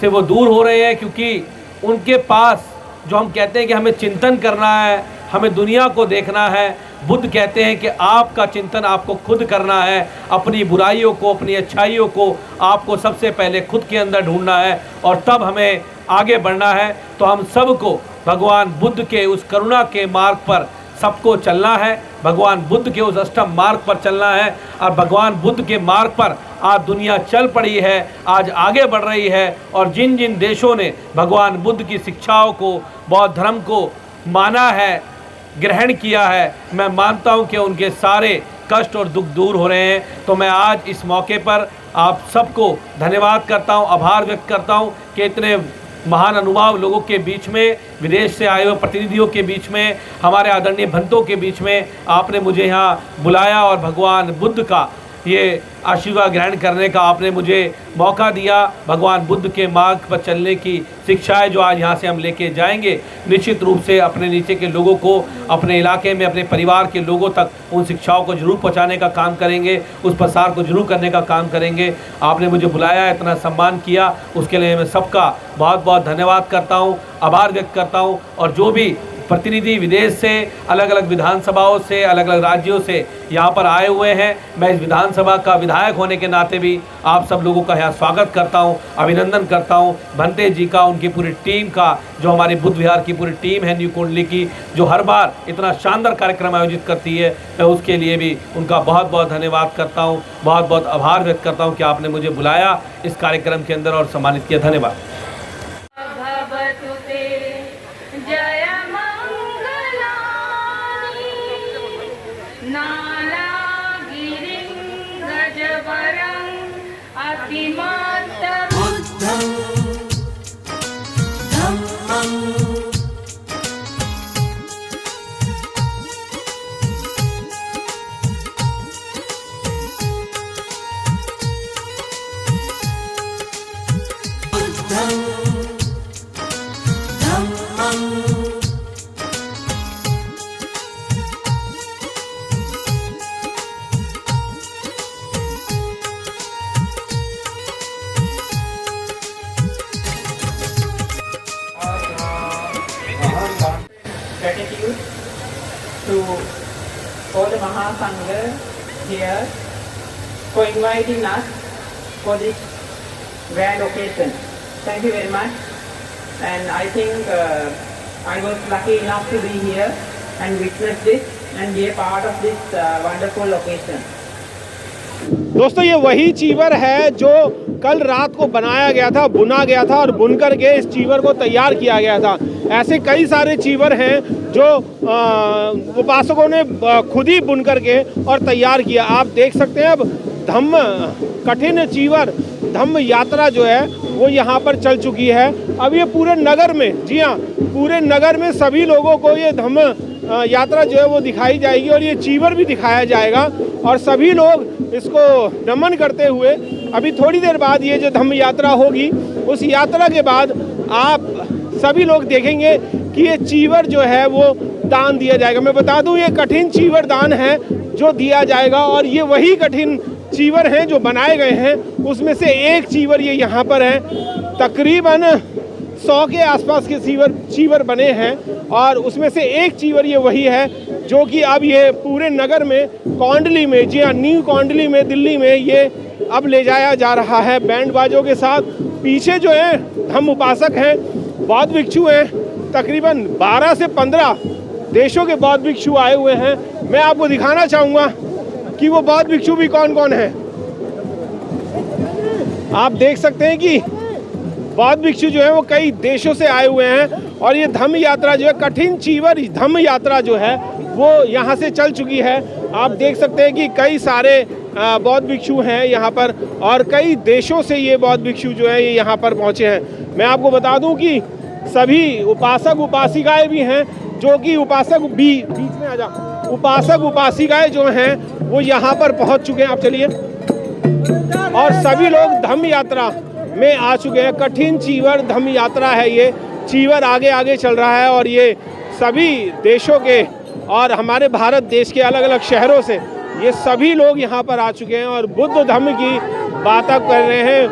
से वो दूर हो रहे हैं, क्योंकि उनके पास जो हम कहते हैं कि हमें चिंतन करना है, हमें दुनिया को देखना है, बुद्ध कहते हैं कि आपका चिंतन आपको खुद करना है। अपनी बुराइयों को, अपनी अच्छाइयों को आपको सबसे पहले खुद के अंदर ढूंढना है और तब हमें आगे बढ़ना है। तो हम सबको भगवान बुद्ध के उस करुणा के मार्ग पर सबको चलना है, भगवान बुद्ध के उस अष्टम मार्ग पर चलना है। और भगवान बुद्ध के मार्ग पर आज दुनिया चल पड़ी है, आज आगे बढ़ रही है। और जिन जिन देशों ने भगवान बुद्ध की शिक्षाओं को, बौद्ध धर्म को माना है, ग्रहण किया है, मैं मानता हूं कि उनके सारे कष्ट और दुख दूर हो रहे हैं। तो मैं आज इस मौके पर आप सबको धन्यवाद करता हूं, आभार व्यक्त करता हूं कि इतने महान अनुभव लोगों के बीच में, विदेश से आए हुए प्रतिनिधियों के बीच में, हमारे आदरणीय भंतों के बीच में आपने मुझे यहाँ बुलाया और भगवान बुद्ध का ये आशीर्वाद ग्रहण करने का आपने मुझे मौका दिया। भगवान बुद्ध के मार्ग पर चलने की शिक्षाएं जो आज यहाँ से हम लेके जाएंगे, निश्चित रूप से अपने नीचे के लोगों को, अपने इलाके में अपने परिवार के लोगों तक उन शिक्षाओं को जरूर पहुँचाने का काम करेंगे, उस प्रसार को जरूर करने का काम करेंगे। आपने मुझे बुलाया, इतना सम्मान किया, उसके लिए मैं सबका बहुत बहुत धन्यवाद करता हूँ, आभार व्यक्त करता हूँ। और जो भी प्रतिनिधि विदेश से, अलग अलग विधानसभाओं से, अलग अलग राज्यों से यहाँ पर आए हुए हैं, मैं इस विधानसभा का विधायक होने के नाते भी आप सब लोगों का यहाँ स्वागत करता हूँ, अभिनंदन करता हूँ। भंते जी का, उनकी पूरी टीम का, जो हमारी बुद्ध विहार की पूरी टीम है न्यू कुंडली की, जो हर बार इतना शानदार कार्यक्रम आयोजित करती है, मैं उसके लिए भी उनका बहुत बहुत धन्यवाद करता हूँ, बहुत बहुत आभार व्यक्त करता हूँ कि आपने मुझे बुलाया इस कार्यक्रम के अंदर और सम्मानित किया। धन्यवाद। Gratitude to all the Mahasangha here for inviting us for this grand occasion. Thank you very much. And I think I was lucky enough to be here and witness this and be a part of this wonderful occasion. दोस्तों, ये वही चीवर है जो कल रात को बनाया गया था, बुना गया था और बुन करके इस चीवर को तैयार किया गया था। ऐसे कई सारे चीवर हैं जो उपासकों ने खुद ही बुन करके और तैयार किया। आप देख सकते हैं अब धम्म कठिन चीवर धम्म यात्रा जो है वो यहाँ पर चल चुकी है। अब ये पूरे नगर में, जी हाँ, पूरे नगर में सभी लोगों को ये धम्म यात्रा जो है वो दिखाई जाएगी और ये चीवर भी दिखाया जाएगा और सभी लोग इसको नमन करते हुए अभी थोड़ी देर बाद ये जो धम्म यात्रा होगी, उस यात्रा के बाद आप सभी लोग देखेंगे कि ये चीवर जो है वो दान दिया जाएगा। मैं बता दूं ये कठिन चीवर दान है जो दिया जाएगा और ये वही कठिन चीवर हैं जो बनाए गए हैं। उसमें से एक चीवर ये यहाँ पर है, तकरीबन 100 के आसपास के चीवर बने हैं और उसमें से एक चीवर ये वही है जो कि अब ये पूरे नगर में कौंडली में, जी हाँ न्यू कौंडली में दिल्ली में ये अब ले जाया जा रहा है बैंड बाजों के साथ। पीछे जो है हम उपासक हैं, बौद्ध भिक्षु हैं, तकरीबन 12 से 15 देशों के बौद्ध भिक्षु आए हुए हैं। मैं आपको दिखाना चाहूँगा कि वो बौद्ध भिक्षु भी कौन कौन है। आप देख सकते हैं कि बौद्ध भिक्षु जो है वो कई देशों से आए हुए हैं और ये धम्म यात्रा जो है, कठिन चीवर धम्म यात्रा जो है वो यहाँ से चल चुकी है। आप देख सकते हैं कि कई सारे बौद्ध भिक्षु हैं यहाँ पर और कई देशों से ये बौद्ध भिक्षु जो है ये यहाँ पर पहुँचे हैं। मैं आपको बता दूँ कि सभी उपासक उपासिकाएं भी हैं जो कि बीच में आ जा उपासक उपासिकाएं जो हैं वो यहाँ पर पहुँच चुके हैं। आप चलिए, और सभी लोग धम्म यात्रा में आ चुके हैं। कठिन चीवर धम्म यात्रा है ये, चीवर आगे आगे चल रहा है और ये सभी देशों के और हमारे भारत देश के अलग अलग शहरों से ये सभी लोग यहाँ पर आ चुके हैं और बुद्ध धम्म की बात कर रहे हैं।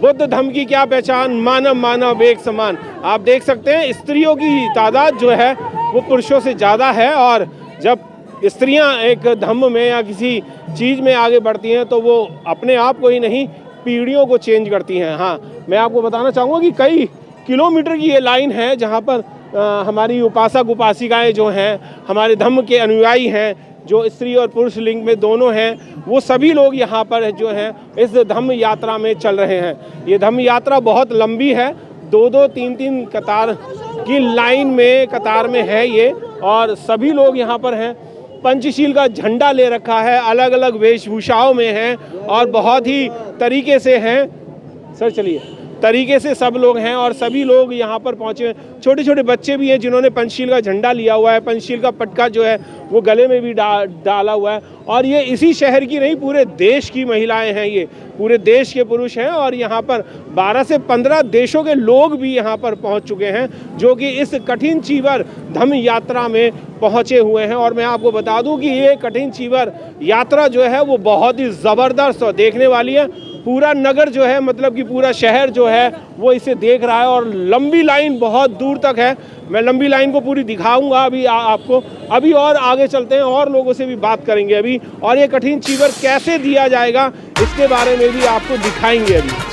बुद्ध धम्म की क्या पहचान, मानव मानव एक समान। आप देख सकते हैं स्त्रियों की तादाद जो है वो पुरुषों से ज़्यादा है और जब स्त्रियां एक धम्म में या किसी चीज़ में आगे बढ़ती हैं तो वो अपने आप को ही नहीं पीढ़ियों को चेंज करती हैं। हाँ, मैं आपको बताना चाहूँगा कि कई किलोमीटर की ये लाइन है जहाँ पर हमारी उपासक उपासिकाएं जो हैं, हमारे धम्म के अनुयायी हैं, जो स्त्री और पुरुष लिंग में दोनों हैं, वो सभी लोग यहाँ पर जो हैं इस धम्म यात्रा में चल रहे हैं। ये धम्म यात्रा बहुत लंबी है, 2-2, 3-3 कतार की लाइन में कतार में है ये और सभी लोग यहाँ पर हैं। पंचशील का झंडा ले रखा है, अलग अलग वेशभूषाओं में हैं और बहुत ही तरीके से हैं। सर चलिए, तरीके से सब लोग हैं और सभी लोग यहाँ पर पहुँचे हैं। छोटे छोटे बच्चे भी हैं जिन्होंने पंचशील का झंडा लिया हुआ है, पंचशील का पटका जो है वो गले में भी डाला हुआ है। और ये इसी शहर की नहीं, पूरे देश की महिलाएं हैं, ये पूरे देश के पुरुष हैं और यहाँ पर 12 से 15 देशों के लोग भी यहाँ पर पहुँच चुके हैं जो कि इस कठिन चीवर धम्म यात्रा में पहुँचे हुए हैं। और मैं आपको बता दूँ कि ये कठिन चीवर यात्रा जो है वो बहुत ही ज़बरदस्त और देखने वाली है। पूरा नगर जो है, मतलब कि पूरा शहर जो है वो इसे देख रहा है और लंबी लाइन बहुत दूर तक है। मैं लंबी लाइन को पूरी दिखाऊंगा अभी आपको। अभी और आगे चलते हैं और लोगों से भी बात करेंगे अभी, और ये कठिन चीवर कैसे दिया जाएगा इसके बारे में भी आपको दिखाएंगे अभी।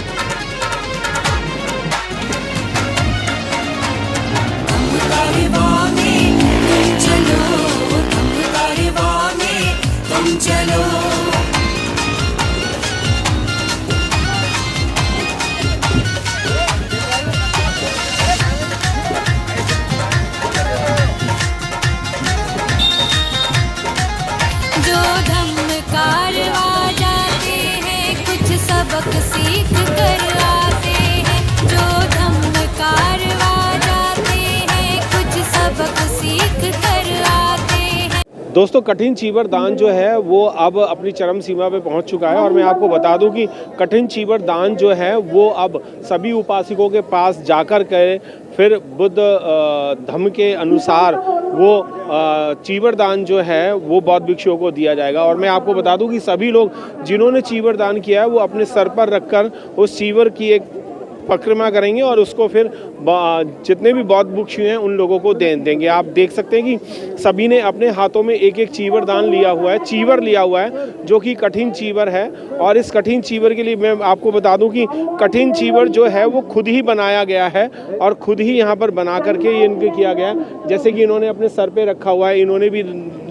सबक सीख कर आते हैं, जो धम्म कारवा जाते हैं, कुछ सबक सीख कर आते हैं। दोस्तों, कठिन चीवर दान जो है वो अब अपनी चरम सीमा पे पहुंच चुका है और मैं आपको बता दूं कि कठिन चीवर दान जो है वो अब सभी उपासकों के पास जाकर के फिर बुद्ध धम्म के अनुसार वो चीवर दान जो है वो बौद्ध भिक्षुओं को दिया जाएगा। और मैं आपको बता दूं कि सभी लोग जिन्होंने चीवर दान किया है वो अपने सर पर रखकर उस चीवर की एक परिक्रमा करेंगे और उसको फिर जितने भी बौद्ध भिक्षु हैं उन लोगों को देंगे। आप देख सकते हैं कि सभी ने अपने हाथों में एक एक चीवर दान लिया हुआ है, चीवर लिया हुआ है जो कि कठिन चीवर है। और इस कठिन चीवर के लिए मैं आपको बता दूं कि कठिन चीवर जो है वो खुद ही बनाया गया है और खुद ही यहाँ पर बना करके ये इनके किया गया है। जैसे कि इन्होंने अपने सर पे रखा हुआ है, इन्होंने भी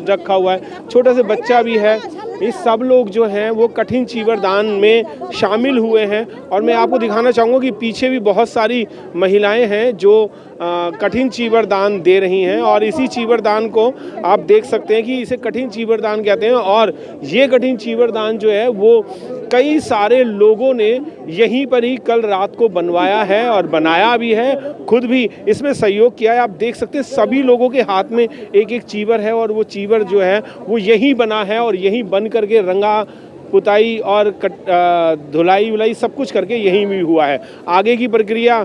रखा हुआ है, छोटा सा बच्चा भी है। ये सब लोग जो हैं वो कठिन चीवर दान में शामिल हुए हैं। और मैं आपको दिखाना चाहूँगा कि पीछे भी बहुत सारी महिलाएं हैं जो कठिन चीवर दान दे रही हैं और इसी चीवर दान को आप देख सकते हैं कि इसे कठिन चीवर दान कहते हैं। और ये कठिन चीवर दान जो है वो कई सारे लोगों ने यहीं पर ही कल रात को बनवाया है और बनाया भी है, खुद भी इसमें सहयोग किया है। आप देख सकते हैं सभी लोगों के हाथ में एक एक चीवर है और वो चीवर जो है वो यहीं बना है और यहीं बन करके रंगा पुताई और धुलाई उलाई सब कुछ करके यहीं भी हुआ है। आगे की प्रक्रिया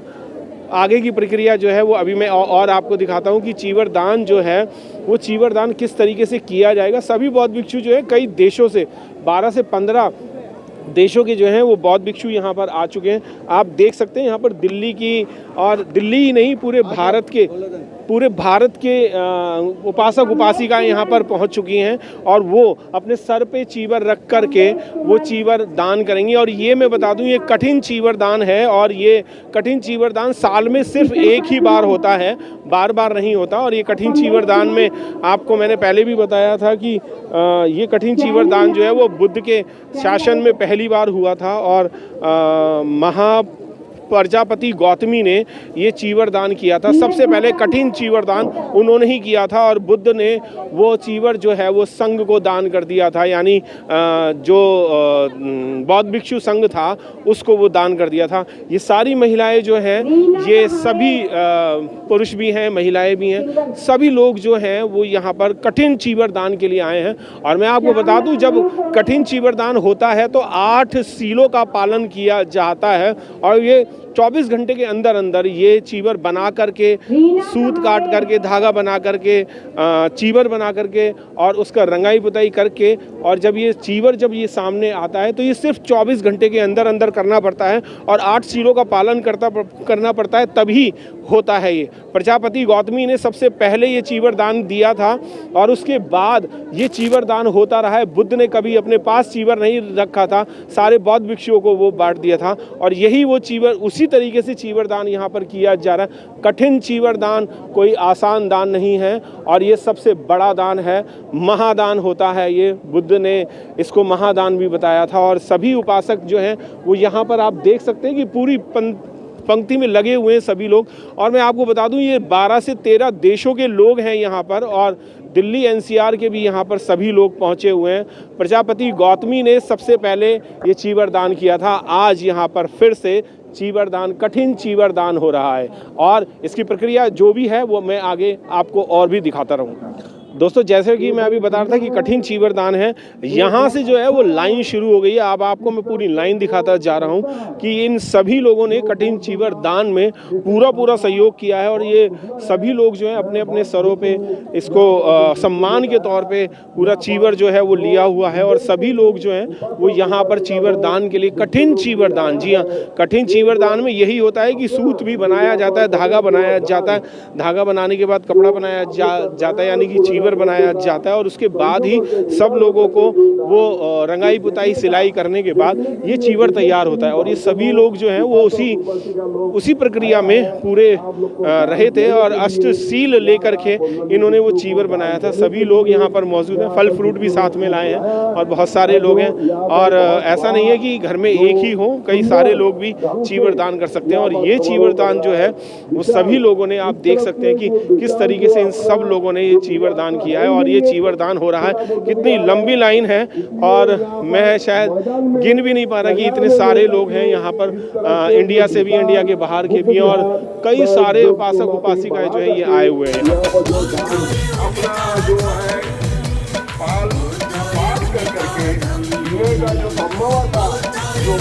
आगे की प्रक्रिया जो है वो अभी मैं और आपको दिखाता हूँ कि चीवरदान जो है वो चीवरदान किस तरीके से किया जाएगा। सभी बौद्ध भिक्षु जो है कई देशों से 12 से 15 देशों के जो हैं वो बौद्ध भिक्षु यहाँ पर आ चुके हैं। आप देख सकते हैं यहाँ पर दिल्ली की, और दिल्ली ही नहीं पूरे भारत के उपासक उपासिकाएं यहाँ पर पहुँच चुकी हैं और वो अपने सर पे चीवर रख कर के वो चीवर दान करेंगी। और ये मैं बता दूं, ये कठिन चीवर दान है और ये कठिन चीवर दान साल में सिर्फ एक ही बार होता है, बार बार नहीं होता। और ये कठिन चीवर दान में आपको मैंने पहले भी बताया था कि ये कठिन चीवर दान जो है वो बुद्ध के शासन में पहली बार हुआ था और प्रजापति गौतमी ने ये चीवर दान किया था। सबसे पहले कठिन चीवर दान उन्होंने ही किया था और बुद्ध ने वो चीवर जो है वो संघ को दान कर दिया था, यानी जो बौद्ध भिक्षु संघ था उसको वो दान कर दिया था। ये सारी महिलाएं जो हैं, ये सभी पुरुष भी हैं, महिलाएं भी हैं, सभी लोग जो हैं वो यहाँ पर कठिन चीवर दान के लिए आए हैं। और मैं आपको बता दूं, जब कठिन चीवर दान होता है तो 8 सीलों का पालन किया जाता है और ये 24 घंटे के अंदर अंदर ये चीवर बना करके, सूत काट करके, धागा बना करके, चीवर बना करके और उसका रंगाई पुताई करके, और जब ये चीवर जब ये सामने आता है तो ये सिर्फ 24 घंटे के अंदर अंदर करना पड़ता है और 8 सीलों का पालन करना पड़ता है, तभी होता है। ये प्रजापति गौतमी ने सबसे पहले ये चीवर दान दिया था और उसके बाद ये चीवर दान होता रहा है। बुद्ध ने कभी अपने पास चीवर नहीं रखा था, सारे बौद्ध भिक्षुओं को वो बांट दिया था और यही वो चीवर, उसी तरीके से चीवर दान यहाँ पर किया जा रहा है। कठिन चीवर दान कोई आसान दान नहीं है और ये सबसे बड़ा दान है, महादान होता है ये। बुद्ध ने इसको महादान भी बताया था और सभी उपासक जो हैं वो यहाँ पर आप देख सकते हैं कि पूरी पंक्ति में लगे हुए हैं सभी लोग। और मैं आपको बता दूं, ये 12 से 13 देशों के लोग हैं यहाँ पर और दिल्ली NCR के भी यहाँ पर सभी लोग पहुँचे हुए हैं। प्रजापति गौतमी ने सबसे पहले ये चीवर दान किया था, आज यहाँ पर फिर से चीवर दान, कठिन चीवर दान हो रहा है और इसकी प्रक्रिया जो भी है वो मैं आगे आपको और भी दिखाता रहूँगा। दोस्तों, जैसे कि मैं अभी बता रहा था कि कठिन चीवर दान है, यहाँ से जो है वो लाइन शुरू हो गई है। अब आपको मैं पूरी लाइन दिखाता जा रहा हूँ कि इन सभी लोगों ने कठिन चीवर दान में पूरा सहयोग किया है और ये सभी लोग जो हैं अपने अपने सरों पे इसको सम्मान के तौर पे पूरा चीवर जो है वो लिया हुआ है और सभी लोग जो हैं वो यहाँ पर चीवर दान के लिए, कठिन चीवर दान, जी हाँ, कठिन चीवर दान में यही होता है कि सूत भी बनाया जाता है, धागा बनाया जाता है, धागा बनाने के बाद कपड़ा बनाया जाता है, यानी कि चीवर बनाया जाता है और उसके बाद ही सब लोगों को वो रंगाई पुताई सिलाई करने के बाद ये चीवर तैयार होता है। और ये सभी लोग जो हैं वो उसी प्रक्रिया में पूरे रहे थे और अष्टसील लेकर के इन्होंने वो चीवर बनाया था। सभी लोग यहाँ पर मौजूद हैं, फल फ्रूट भी साथ में लाए हैं और बहुत सारे लोग हैं और ऐसा नहीं है कि घर में एक ही हो, कई सारे लोग भी चीवर दान कर सकते हैं। और ये चीवर दान जो है वो सभी लोगों ने, आप देख सकते हैं कि किस तरीके से इन सब लोगों ने ये चीवर दान किया है और ये चीवर दान हो रहा है। कितनी लंबी लाइन है और मैं शायद गिन भी नहीं पा रहा कि इतने सारे लोग हैं यहाँ पर, इंडिया से भी, इंडिया के बाहर के भी और कई सारे उपासक उपासिकाएं जो है ये आए हुए हैं। अपना जो है पाठ कर करके का जो संभव था जो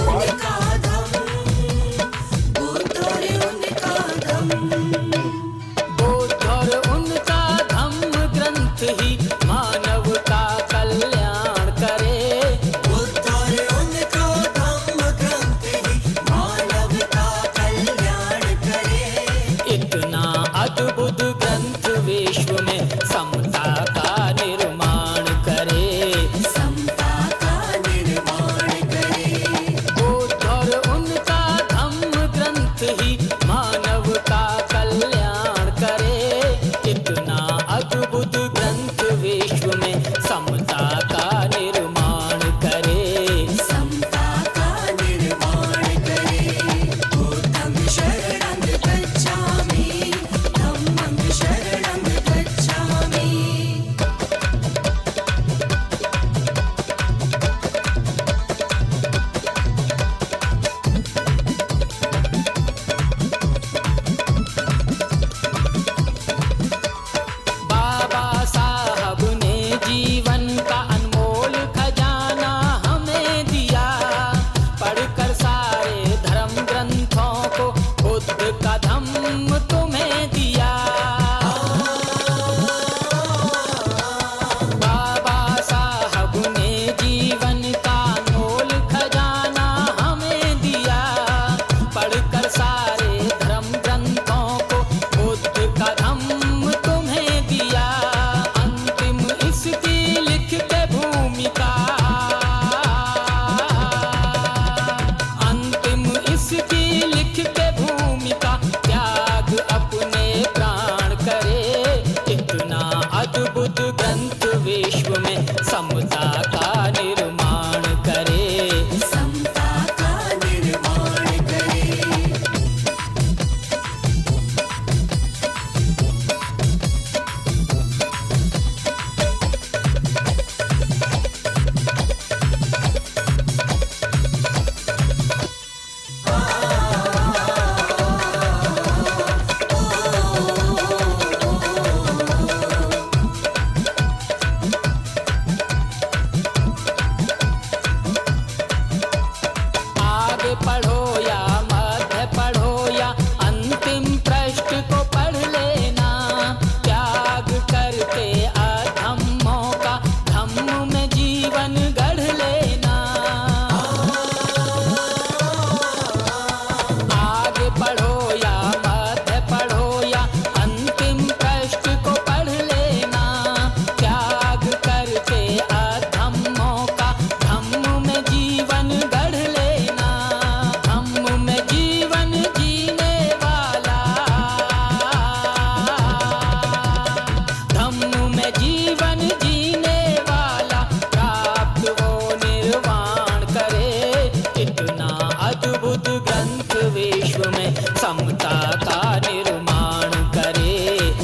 समता का निर्माण करे,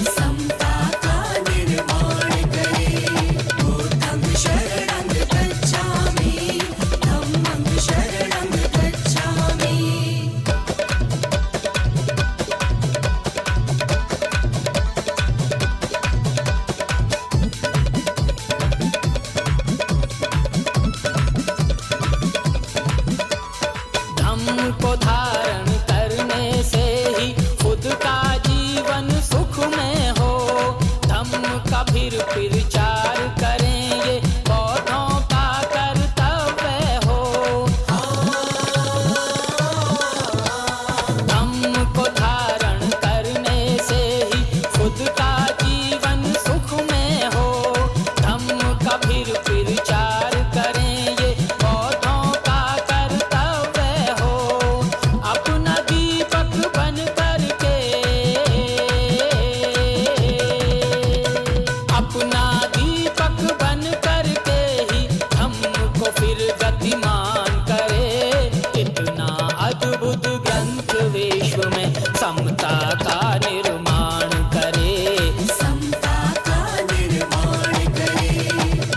समता का निर्माण करे। बुद्धं शरणं गच्छामि, धम्मं शरणं गच्छामि। धम्म को धारण करने से ही खुद का जीवन सुख में हो। धम्म का फिर प्रचार करेंगे, बौद्धों का कर्तव्य हो। धम्म को धारण करने से ही खुद का जीवन सुख में हो। धम्म का फिर प्रचार करेंगे, बौद्धों का कर्तव्य हो। अपना दीपक बन करके, अपना दीपक बन करके ही धम्म को फिर गतिमान करे। इतना अद्भुत ग्रंथ विश्व में समता का निर्माण करे, समता का निर्माण करे।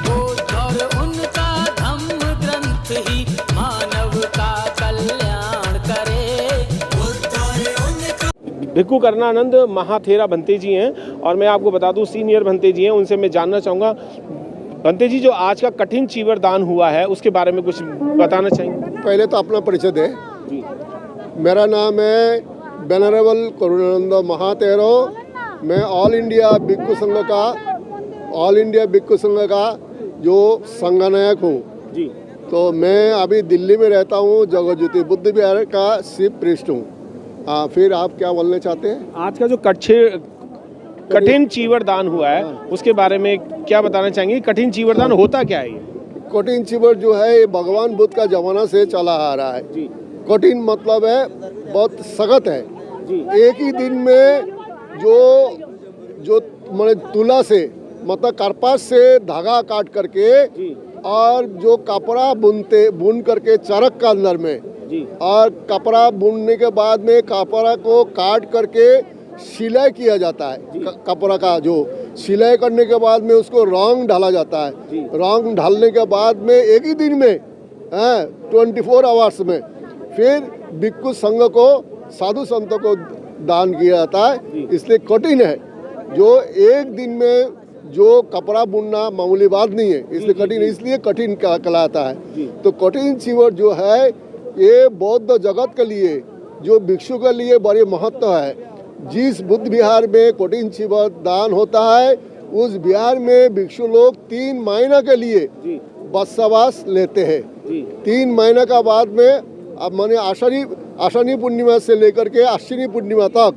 बुद्ध और उनका धम्म ग्रंथ ही मानव का कल्याण करे। बुद्ध और उनका भिक्खु करणानंद महाथेरा भंते जी हैं और मैं आपको बता दूं सीनियर भंते जी हैं, उनसे मैं जानना चाहूँगा भंते जी जो आज का कठिन चीवर दान हुआ है उसके बारे में कुछ बताना चाहेंगे। पहले तो अपना परिचय दे। मेरा नाम है वेनरेबल करुणानंद महातेरो। मैं ऑल इंडिया भिक्खु संघ का जो संघनायक हूँ। तो मैं अभी दिल्ली में रहता हूँ, जगज्योति बुद्ध विहार का चीफ प्रीस्ट हूँ। हाँ, फिर आप क्या बोलना चाहते हैं? आज का जो कठिन चीवर दान हुआ है उसके बारे में क्या बताना चाहेंगे? कठिन चीवर दान होता क्या है? कठिन चीवर जो है ये भगवान बुद्ध का जमाना से चला आ रहा है। कठिन मतलब है बहुत सख्त है। एक ही दिन में जो मैंने तुला से मतलब कार्पास से धागा काट करके और जो कपड़ा बुन करके चरख का अंदर में, और कपड़ा बुनने के बाद में कपड़ा को काट करके सिलाई किया जाता है। कपड़ा का जो सिलाई करने के बाद में उसको रंग डाला जाता है। रंग डालने के बाद में एक ही दिन में 24 आवर्स में फिर भिक्खु संघ को साधु संतों को दान किया जाता है। इसलिए कठिन है। जो एक दिन में जो कपड़ा बुनना मामूली बात नहीं है, इसलिए कठिन कहलाता है। तो कठिन चीवर जो है ये बौद्ध जगत के लिए, जो भिक्षु के लिए बड़े महत्व है। जिस बुद्ध विहार में कठिन चीवर दान होता है उस विहार में भिक्षु लोग 3 महीना के लिए बसवास लेते हैं। 3 महीने का बाद में अब मैंने आषाढ़ी पूर्णिमा से लेकर के अश्विनी पूर्णिमा तक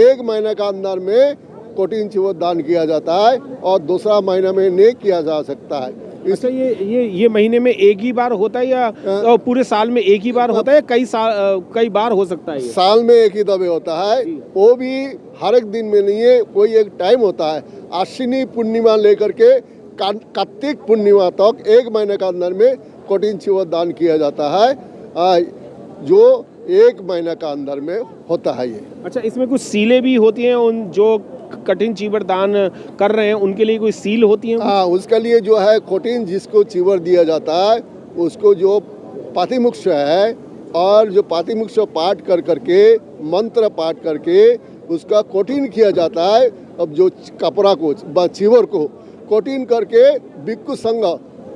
1 महीने का अंदर में कठिन चीवर दान किया जाता है और दूसरा महीना में नहीं किया जा सकता है। अच्छा, ये महीने में एक ही बार होता है या पूरे साल में एक ही बार होता है? कई बार हो सकता है? साल में एक ही दफे होता है, वो भी हर एक दिन में नहीं है, कोई एक टाइम होता है। अश्विनी पूर्णिमा लेकर के कार्तिक पूर्णिमा तक 1 महीने का अंदर में कठिन चीवर दान किया जाता है, जो 1 महीने का अंदर में होता है ये। अच्छा, इसमें कुछ सीलें भी होती हैं? उन जो कठिन चीवर दान कर रहे हैं उनके लिए कोई सील होती है? हाँ, उसके लिए जो है कठिन जिसको चीवर दिया जाता है उसको जो पातिमुक्ष है और जो पातिमुक्ष पाठ कर करके मंत्र पाठ करके उसका कठिन किया जाता है। अब जो कपड़ा को चीवर को कठिन करके भिक्खु संघ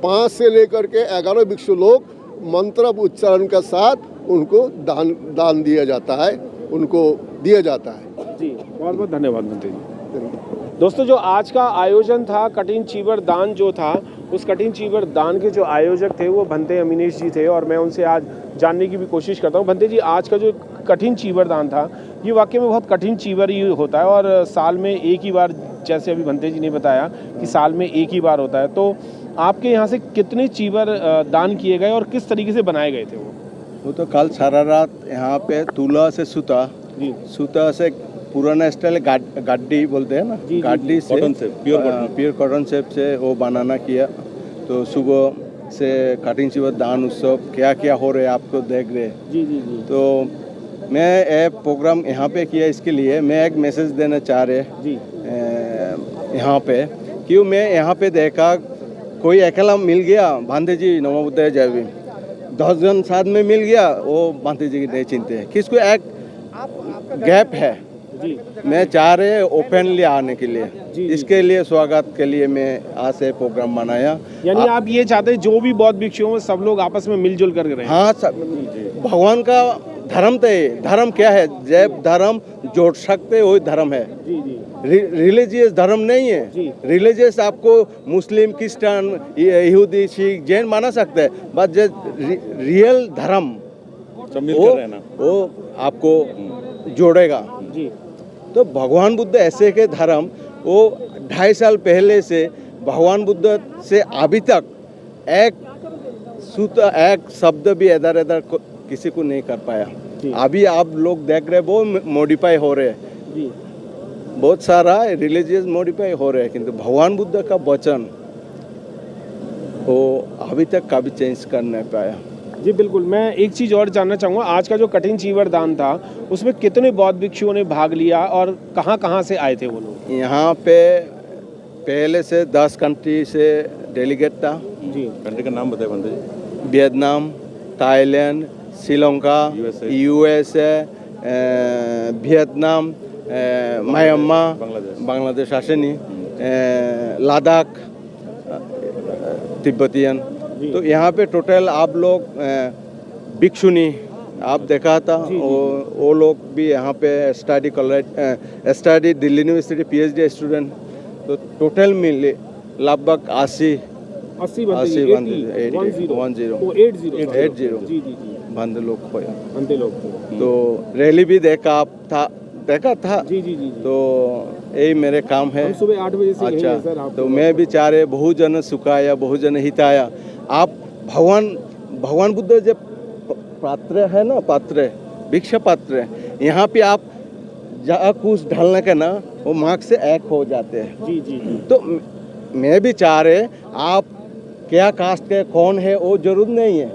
5 से लेकर के 11 भिक्षु लोग मंत्र उच्चारण के साथ उनको दान दिया जाता है, उनको दिया जाता है। जी, बहुत बहुत धन्यवाद भंते जी। दोस्तों, जो आज का आयोजन था कठिन चीवर दान जो था, उस कठिन चीवर दान के जो आयोजक थे वो भंते अमीनेश जी थे और मैं उनसे आज जानने की भी कोशिश करता हूँ। भंते जी, आज का जो कठिन चीवर दान था ये वाकई में बहुत कठिन चीवर ही होता है और साल में एक ही बार, जैसे अभी भंते जी ने बताया कि साल में एक ही बार होता है। तो आपके यहाँ से कितने चीवर दान किए गए और किस तरीके से बनाए गए थे वो तो कल सारा रात यहाँ पे तुला से सूता से पुराना स्टाइल गाड्डी बोलते हैं ना, गाड्डी से प्योर कॉटन सेप से वो बनाना किया। तो सुबह से कठिन चीवर दान उत्सव क्या क्या हो रहे हैं आपको देख रहे। जी। तो मैं एक प्रोग्राम यहाँ पे किया, इसके लिए मैं एक मैसेज देना चाह रहे जी यहाँ पे, क्यों मैं यहाँ पे देखा कोई अकेला मिल गया भांते जी नमो बुद्धाय जय भीम, 10 जन साथ में मिल गया वो भांते जी नहीं चिंते हैं, किसको एक गैप है जी। मैं चाह रहे ओपनली आने के लिए इसके लिए स्वागत के लिए मैं आज से प्रोग्राम बनाया। यानी आप ये चाहते हैं जो भी बौद्ध भिक्षुओं में सब लोग आपस में मिलजुल कर रहे हैं? हाँ भगवान का धर्म तो है, धर्म क्या है, जब धर्म जोड़ सकते वही धर्म है। रिलीजियस धर्म नहीं है, रिलीजियस आपको मुस्लिम क्रिश्चियन यहूदी सिख जैन माना सकते हैं, बट जो रियल धर्म वो आपको जोड़ेगा जी। तो भगवान बुद्ध ऐसे के धर्म वो 2.5 साल पहले से भगवान बुद्ध से अभी तक एक शब्द भी इधर इधर किसी को नहीं कर पाया। अभी आप लोग देख रहे वो मॉडिफाई हो रहे हैं जी। बहुत सारा रिलीजियस मॉडिफाई हो रहे हैं, किंतु भगवान बुद्ध का वचन वो अभी तक कभी चेंज कर नहीं पाया। जी बिल्कुल। मैं एक चीज़ और जानना चाहूँगा, आज का जो कठिन चीवरदान था उसमें कितने बौद्ध भिक्षुओं ने भाग लिया और कहाँ कहाँ से आए थे वो लोग? यहाँ पे पहले से 10 कंट्री से डेलीगेट था जी। कंट्री का नाम बताए बंदे? Vietnam, Thailand, Sri Lanka, USA, Vietnam, Myanmar, Bangladesh आसेनी, लद्दाख, तिब्बतियन। तो यहाँ पे टोटल आप लोग भिक्षुनी आप देखा था, वो लोग भी यहाँ पे study Delhi university PhD student, तो टोटल मिले लगभग 80 बंदे लोग खोया। तो रैली भी देखा था जी। तो यही मेरे काम है। हम सुबह 8 बजे से अच्छा यहीं हैं सर। आप तो मैं भी चाह रहे बहुजन सुखाया बहुजन हिताया। आप भगवान बुद्ध जब पात्र है ना, पात्र भिक्षा पात्र, यहाँ पे आप जहाँ कुछ ढलने के ना वो मार्ग से एक हो जाते हैं जी। तो मैं भी चाह रहे आप क्या कास्ट के कौन है वो जरूर नहीं है,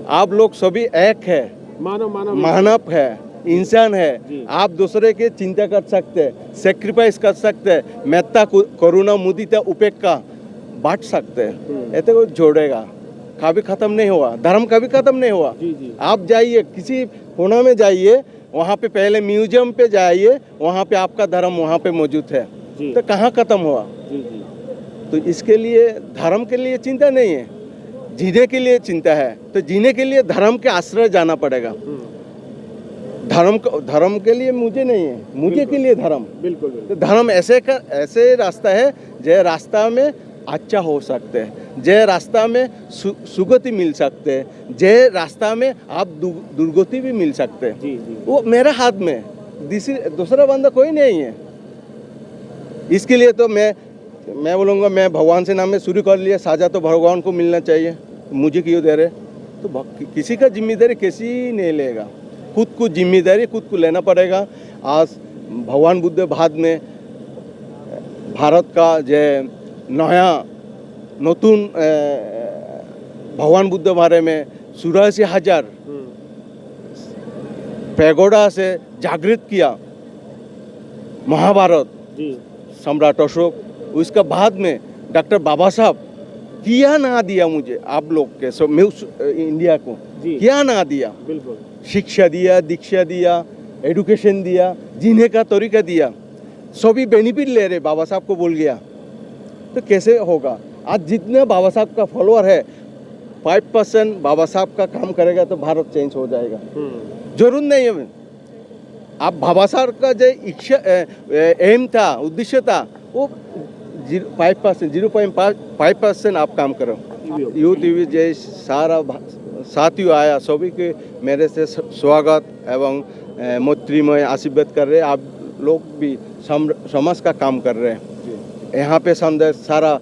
आप लोग सभी एक है, मानव है, इंसान है। आप दूसरे के चिंता कर सकते हैं, सेक्रीफाइस कर सकते हैं, मेत्ता करुणा मुदिता उपेक्षा बांट सकते हैं। ऐसे को जोड़ेगा, कभी खत्म नहीं हुआ, धर्म कभी खत्म नहीं हुआ। आप जाइए किसी कोना में जाइए, वहाँ पे पहले म्यूजियम पे जाइए, वहाँ पे आपका धर्म वहाँ पे मौजूद है, तो कहाँ खत्म हुआ? तो इसके लिए धर्म के लिए चिंता नहीं है, जीने के लिए चिंता है। तो जीने के लिए धर्म के आश्रय जाना पड़ेगा। धर्म के लिए मुझे नहीं है, मुझे के लिए धर्म। बिल्कुल। तो धर्म ऐसे रास्ता है जो रास्ता में अच्छा हो सकते हैं, जे रास्ता में सुगति मिल सकते हैं, जे रास्ता में आप दुर्गति भी मिल सकते हैं। वो मेरे हाथ में, दूसरा बंदा कोई नहीं है। इसके लिए तो मैं बोलूँगा, मैं भगवान से नाम में शुरू कर लिया, साझा तो भगवान को मिलना चाहिए, मुझे क्यों दे रहे? तो किसी का जिम्मेदारी किसी नहीं लेगा, खुद को जिम्मेदारी खुद को लेना पड़ेगा। आज भगवान बुद्ध बाद में भारत का जो नया नतून भगवान बुद्ध बारे में 84,000 पैगोडा से जागृत किया महाभारत सम्राट अशोक। उसका बाद में डॉक्टर बाबा साहब किया ना दिया मुझे, आप लोग के सब इंडिया को क्या ना दिया, बिल्कुल शिक्षा दिया, दीक्षा दिया, एडुकेशन दिया, जीने का तरीका दिया, सभी बेनिफिट ले रहे। बाबा साहब को बोल गया तो कैसे होगा? आज जितने बाबा साहब का फॉलोअर है 5% बाबा साहब का काम करेगा तो भारत चेंज हो जाएगा। जरूर नहीं है। आप बाबा साहब का जो इच्छा एम था, उद्देश्य था, वो 5%, 0.5% आप काम करो। यूथ जय सारा साथियों आया, सभी के मेरे से स्वागत एवं मैत्रीमय आशीर्वाद कर रहे। आप लोग भी समाज का काम कर रहे हैं। यहाँ पे संदेश सारा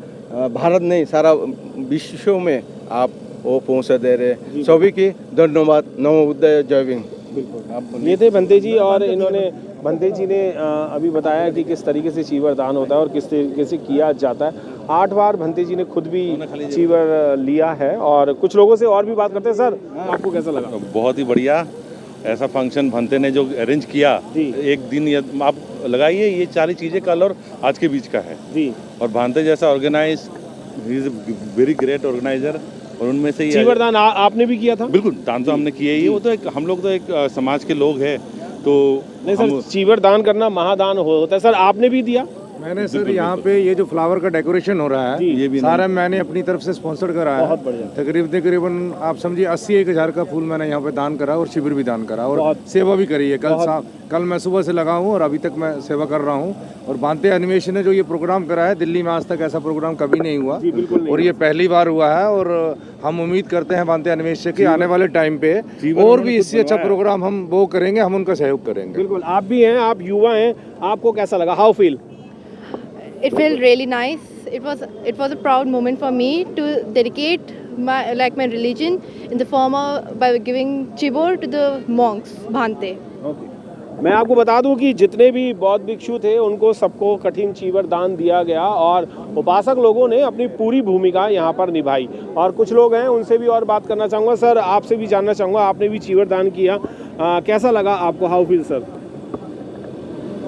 भारत नहीं, सारा विश्व में आप वो पहुँचा दे रहे। सभी की धन्यवाद। नमो बुद्धाय, जय भीम। ये थे बंते जी, और इन्होंने बंते जी ने अभी बताया कि किस तरीके से चीवर दान होता है और किस तरीके से किया जाता है। 8 बार बंते जी ने खुद भी चीवर लिया है और कुछ लोगों से और भी बात करते हैं। सर, आपको कैसा लगा? बहुत ही बढ़िया। ऐसा फंक्शन भंते ने जो अरेंज किया, एक दिन आप लगाइए, ये सारी चीज़ें कल और आज के बीच का है जी। और भांते जैसा organize, he is very great organizer. और उनमें से चीवर दान आपने भी किया था? बिल्कुल, दान तो हमने किया ही। वो तो एक, हम लोग तो एक समाज के लोग हैं, तो नहीं सर, चीवर दान करना महादान होता है। सर आपने भी दिया? मैंने सर यहाँ पे ये जो फ्लावर का डेकोरेशन हो रहा है, ये भी सारा मैंने अपनी तरफ से स्पॉन्सर करा है। बहुत बढ़िया। तकरीबन आप समझिए 80-1,000 का फूल मैंने यहाँ पे दान करा और शिविर भी दान करा और सेवा भी करी है। कल मैं सुबह से लगा हूँ और अभी तक मैं सेवा कर रहा हूँ। और भांते एनिमेशन ने जो ये प्रोग्राम करा है, दिल्ली में आज तक ऐसा प्रोग्राम कभी नहीं हुआ और ये पहली बार हुआ है। और हम उम्मीद करते हैं भांते एनिमेशन के आने वाले टाइम पे और भी इससे अच्छा प्रोग्राम हम वो करेंगे, हम उनका सहयोग करेंगे। बिल्कुल, आप भी हैं, आप युवा हैं, आपको कैसा लगा? How feel? It felt really nice. It was a proud moment for me to dedicate my religion in the form of by giving chibor to the monks Bhante. मैं आपको बता दूं कि जितने भी बौद्ध भिक्षु थे उनको सबको कठिन चीवर दान दिया गया और उपासक लोगों ने अपनी पूरी भूमिका यहाँ पर निभाई। और कुछ लोग हैं, उनसे भी और बात करना चाहूँगा। सर आपसे भी जानना चाहूँगा, आपने भी चीवर दान किया, कैसा लगा आपको? How feel sir?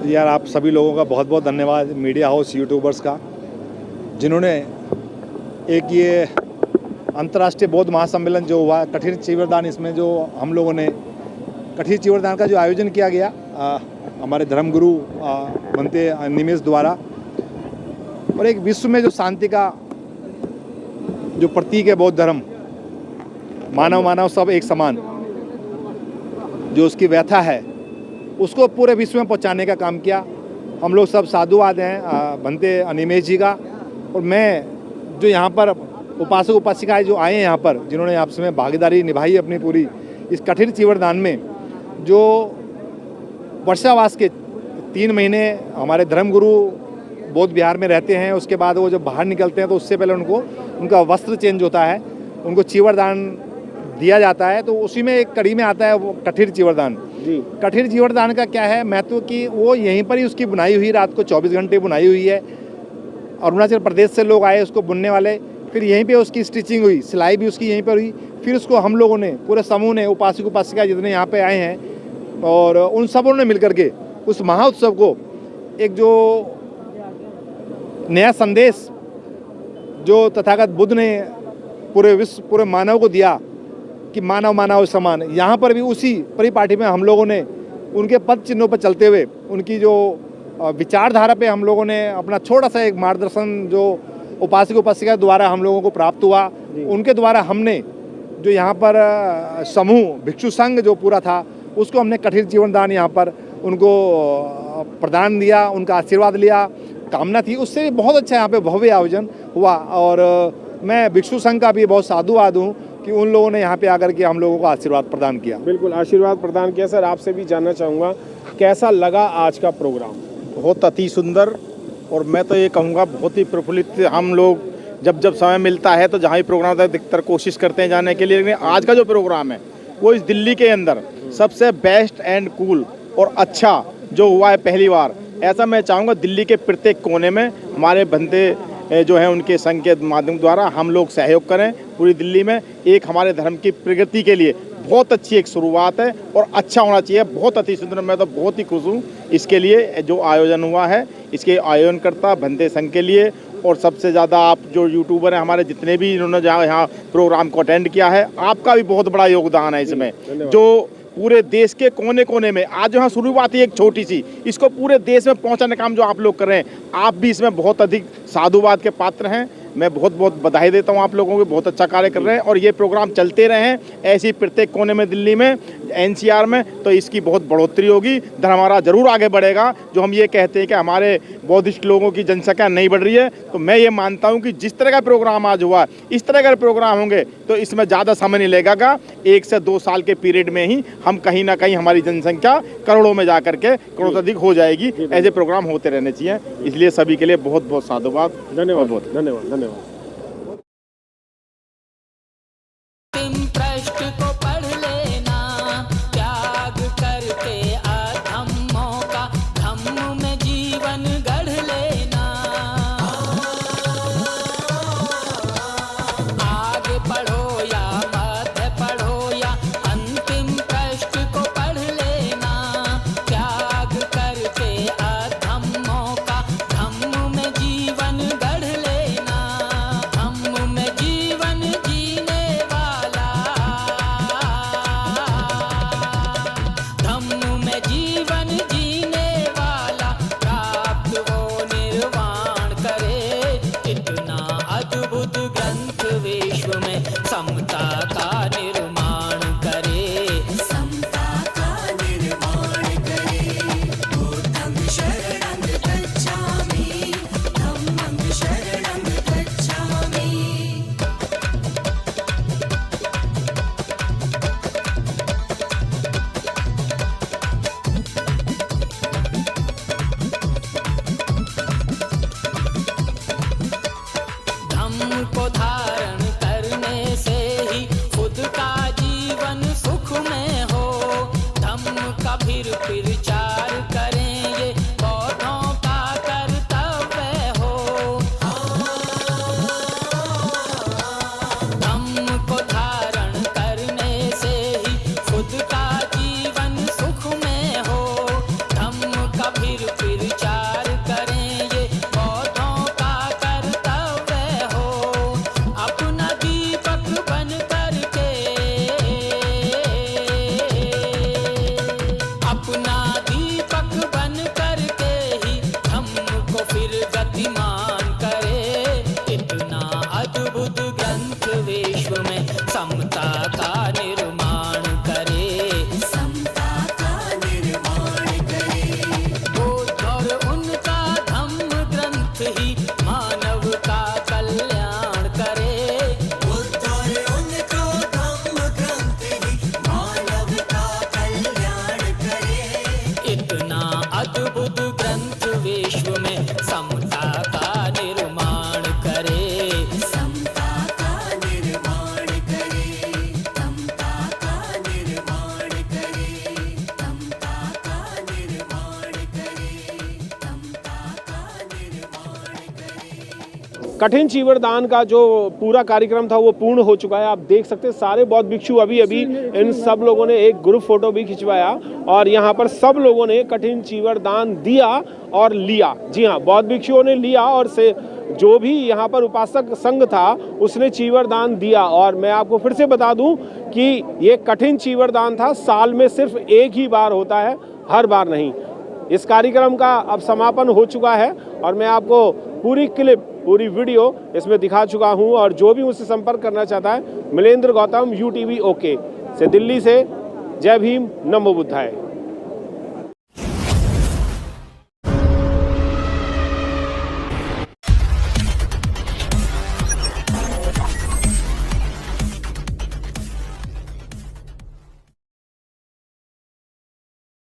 यार, आप सभी लोगों का बहुत बहुत धन्यवाद, मीडिया हाउस, यूट्यूबर्स का, जिन्होंने एक ये अंतर्राष्ट्रीय बौद्ध महासम्मेलन जो हुआ कठिन चीवरदान, इसमें जो हम लोगों ने कठिन चीवरदान का जो आयोजन किया गया हमारे धर्मगुरु भंते निमेश द्वारा, और एक विश्व में जो शांति का जो प्रतीक है बौद्ध धर्म, मानव सब एक समान, जो उसकी व्यथा है उसको पूरे विश्व में पहुंचाने का काम किया। हम लोग सब साधुवाद हैं भंते निमेश जी का। और मैं जो यहाँ पर उपासक उपासिकाएं जो आए हैं यहाँ पर, जिन्होंने आपस में भागीदारी निभाई अपनी पूरी इस कठिन चीवरदान में, जो वर्षावास के 3 महीने हमारे धर्मगुरु बौद्ध विहार में रहते हैं, उसके बाद वो जब बाहर निकलते हैं तो उससे पहले उनका वस्त्र चेंज होता है, उनको चीवरदान दिया जाता है। तो उसी में एक कड़ी में आता है वो कठिन चीवरदान। कठिन चीवरदान का क्या है महत्व कि वो यहीं पर ही उसकी बुनाई हुई, रात को 24 घंटे बुनाई हुई है। अरुणाचल प्रदेश से लोग आए उसको बुनने वाले, फिर यहीं पे उसकी स्टिचिंग हुई, सिलाई भी उसकी यहीं पर हुई। फिर उसको हम लोगों ने, पूरे समूह ने, उपासक उपासिका जितने यहाँ पे आए हैं, और उन सबों ने मिलकर के उस महाउत्सव को एक जो नया संदेश जो तथागत बुद्ध ने पूरे विश्व, पूरे मानव को दिया कि मानव समान, यहाँ पर भी उसी परिपाटी में हम लोगों ने उनके पद चिन्हों पर चलते हुए उनकी जो विचारधारा पे हम लोगों ने अपना छोटा सा एक मार्गदर्शन जो उपासक उपासिका द्वारा हम लोगों को प्राप्त हुआ, उनके द्वारा हमने जो यहाँ पर समूह भिक्षु संघ जो पूरा था उसको हमने कठिन जीवनदान यहाँ पर उनको प्रदान दिया, उनका आशीर्वाद लिया। कामना थी उससे भी बहुत अच्छा यहाँ पे भव्य आयोजन हुआ। और मैं भिक्षु संघ का भी बहुत साधुवाद हूँ कि उन लोगों ने यहाँ पे आकर के हम लोगों को आशीर्वाद प्रदान किया। बिल्कुल, आशीर्वाद प्रदान किया। सर आपसे भी जानना चाहूँगा, कैसा लगा आज का प्रोग्राम? बहुत अति सुंदर, और मैं तो ये कहूँगा बहुत ही प्रफुल्लित। हम लोग जब समय मिलता है तो जहाँ ही प्रोग्राम होता है अधिकतर कोशिश करते हैं जाने के लिए, लेकिन आज का जो प्रोग्राम है वो इस दिल्ली के अंदर सबसे बेस्ट एंड कूल और अच्छा जो हुआ है पहली बार। ऐसा मैं चाहूँगा दिल्ली के प्रत्येक कोने में हमारे बंदे जो हैं उनके संघ के माध्यम द्वारा हम लोग सहयोग करें पूरी दिल्ली में। एक हमारे धर्म की प्रगति के लिए बहुत अच्छी एक शुरुआत है और अच्छा होना चाहिए। बहुत अति सुंदर, मैं तो बहुत ही खुश हूँ इसके लिए जो आयोजन हुआ है, इसके आयोजनकर्ता बंदे संघ के लिए। और सबसे ज़्यादा आप जो यूट्यूबर हैं हमारे, जितने भी इन्होंने जहाँ यहाँ प्रोग्राम को अटेंड किया है, आपका भी बहुत बड़ा योगदान है इसमें, जो पूरे देश के कोने कोने में आज यहाँ शुरुआत ही एक छोटी सी, इसको पूरे देश में पहुँचाने का काम जो आप लोग कर रहे हैं, आप भी इसमें बहुत अधिक साधुवाद के पात्र हैं। मैं बहुत बहुत बधाई देता हूँ आप लोगों को, बहुत अच्छा कार्य कर रहे हैं और ये प्रोग्राम चलते रहे हैं ऐसे ही प्रत्येक कोने में, दिल्ली में, एनसीआर में, तो इसकी बहुत बढ़ोतरी होगी, धर्म हमारा जरूर आगे बढ़ेगा। जो हम ये कहते हैं कि हमारे बौद्धिस्ट लोगों की जनसंख्या नहीं बढ़ रही है, तो मैं ये मानता हूँ कि जिस तरह का प्रोग्राम आज हुआ, इस तरह का प्रोग्राम होंगे तो इसमें ज़्यादा समय नहीं लगेगा। 1 से 2 साल के पीरियड में ही हम कहीं ना कहीं हमारी जनसंख्या करोड़ों में जा करके करोड़ अधिक हो जाएगी। ऐसे प्रोग्राम होते रहने चाहिए, इसलिए सभी के लिए बहुत बहुत साधुवाद। धन्यवाद, बहुत धन्यवाद, धन्यवाद। पृष्ठ को पढ़ लेना, त्याग करके अधम्मों का धम्म में जीवन गढ़ लेना। आगे पढ़ो या मध्य पढ़ो या अंतिम पृष्ठ को पढ़ अद्भुत ग्रंथ विश्व में समता का निर्माण करे, समता का निर्माण करे, समता का निर्माण करे, समता का निर्माण करे, समता का निर्माण करे। कठिन चीवरदान का जो पूरा कार्यक्रम था वो पूर्ण हो चुका है। आप देख सकते हैं सारे बौद्ध भिक्षु अभी अभी इन सब लोगों ने एक ग्रुप फोटो भी खिंचवाया और यहाँ पर सब लोगों ने कठिन चीवरदान दिया और लिया। जी हाँ, बौद्ध भिक्षुओं ने लिया और से जो भी यहाँ पर उपासक संघ था उसने चीवरदान दिया। और मैं आपको फिर से बता दूं कि ये कठिन चीवरदान था, साल में सिर्फ एक ही बार होता है, हर बार नहीं। इस कार्यक्रम का अब समापन हो चुका है और मैं आपको पूरी क्लिप, पूरी वीडियो इसमें दिखा चुका हूं। और जो भी मुझसे संपर्क करना चाहता है, मिलेंद्र गौतम, UTV ओके से दिल्ली से। जय भीम, नमो बुद्धाय।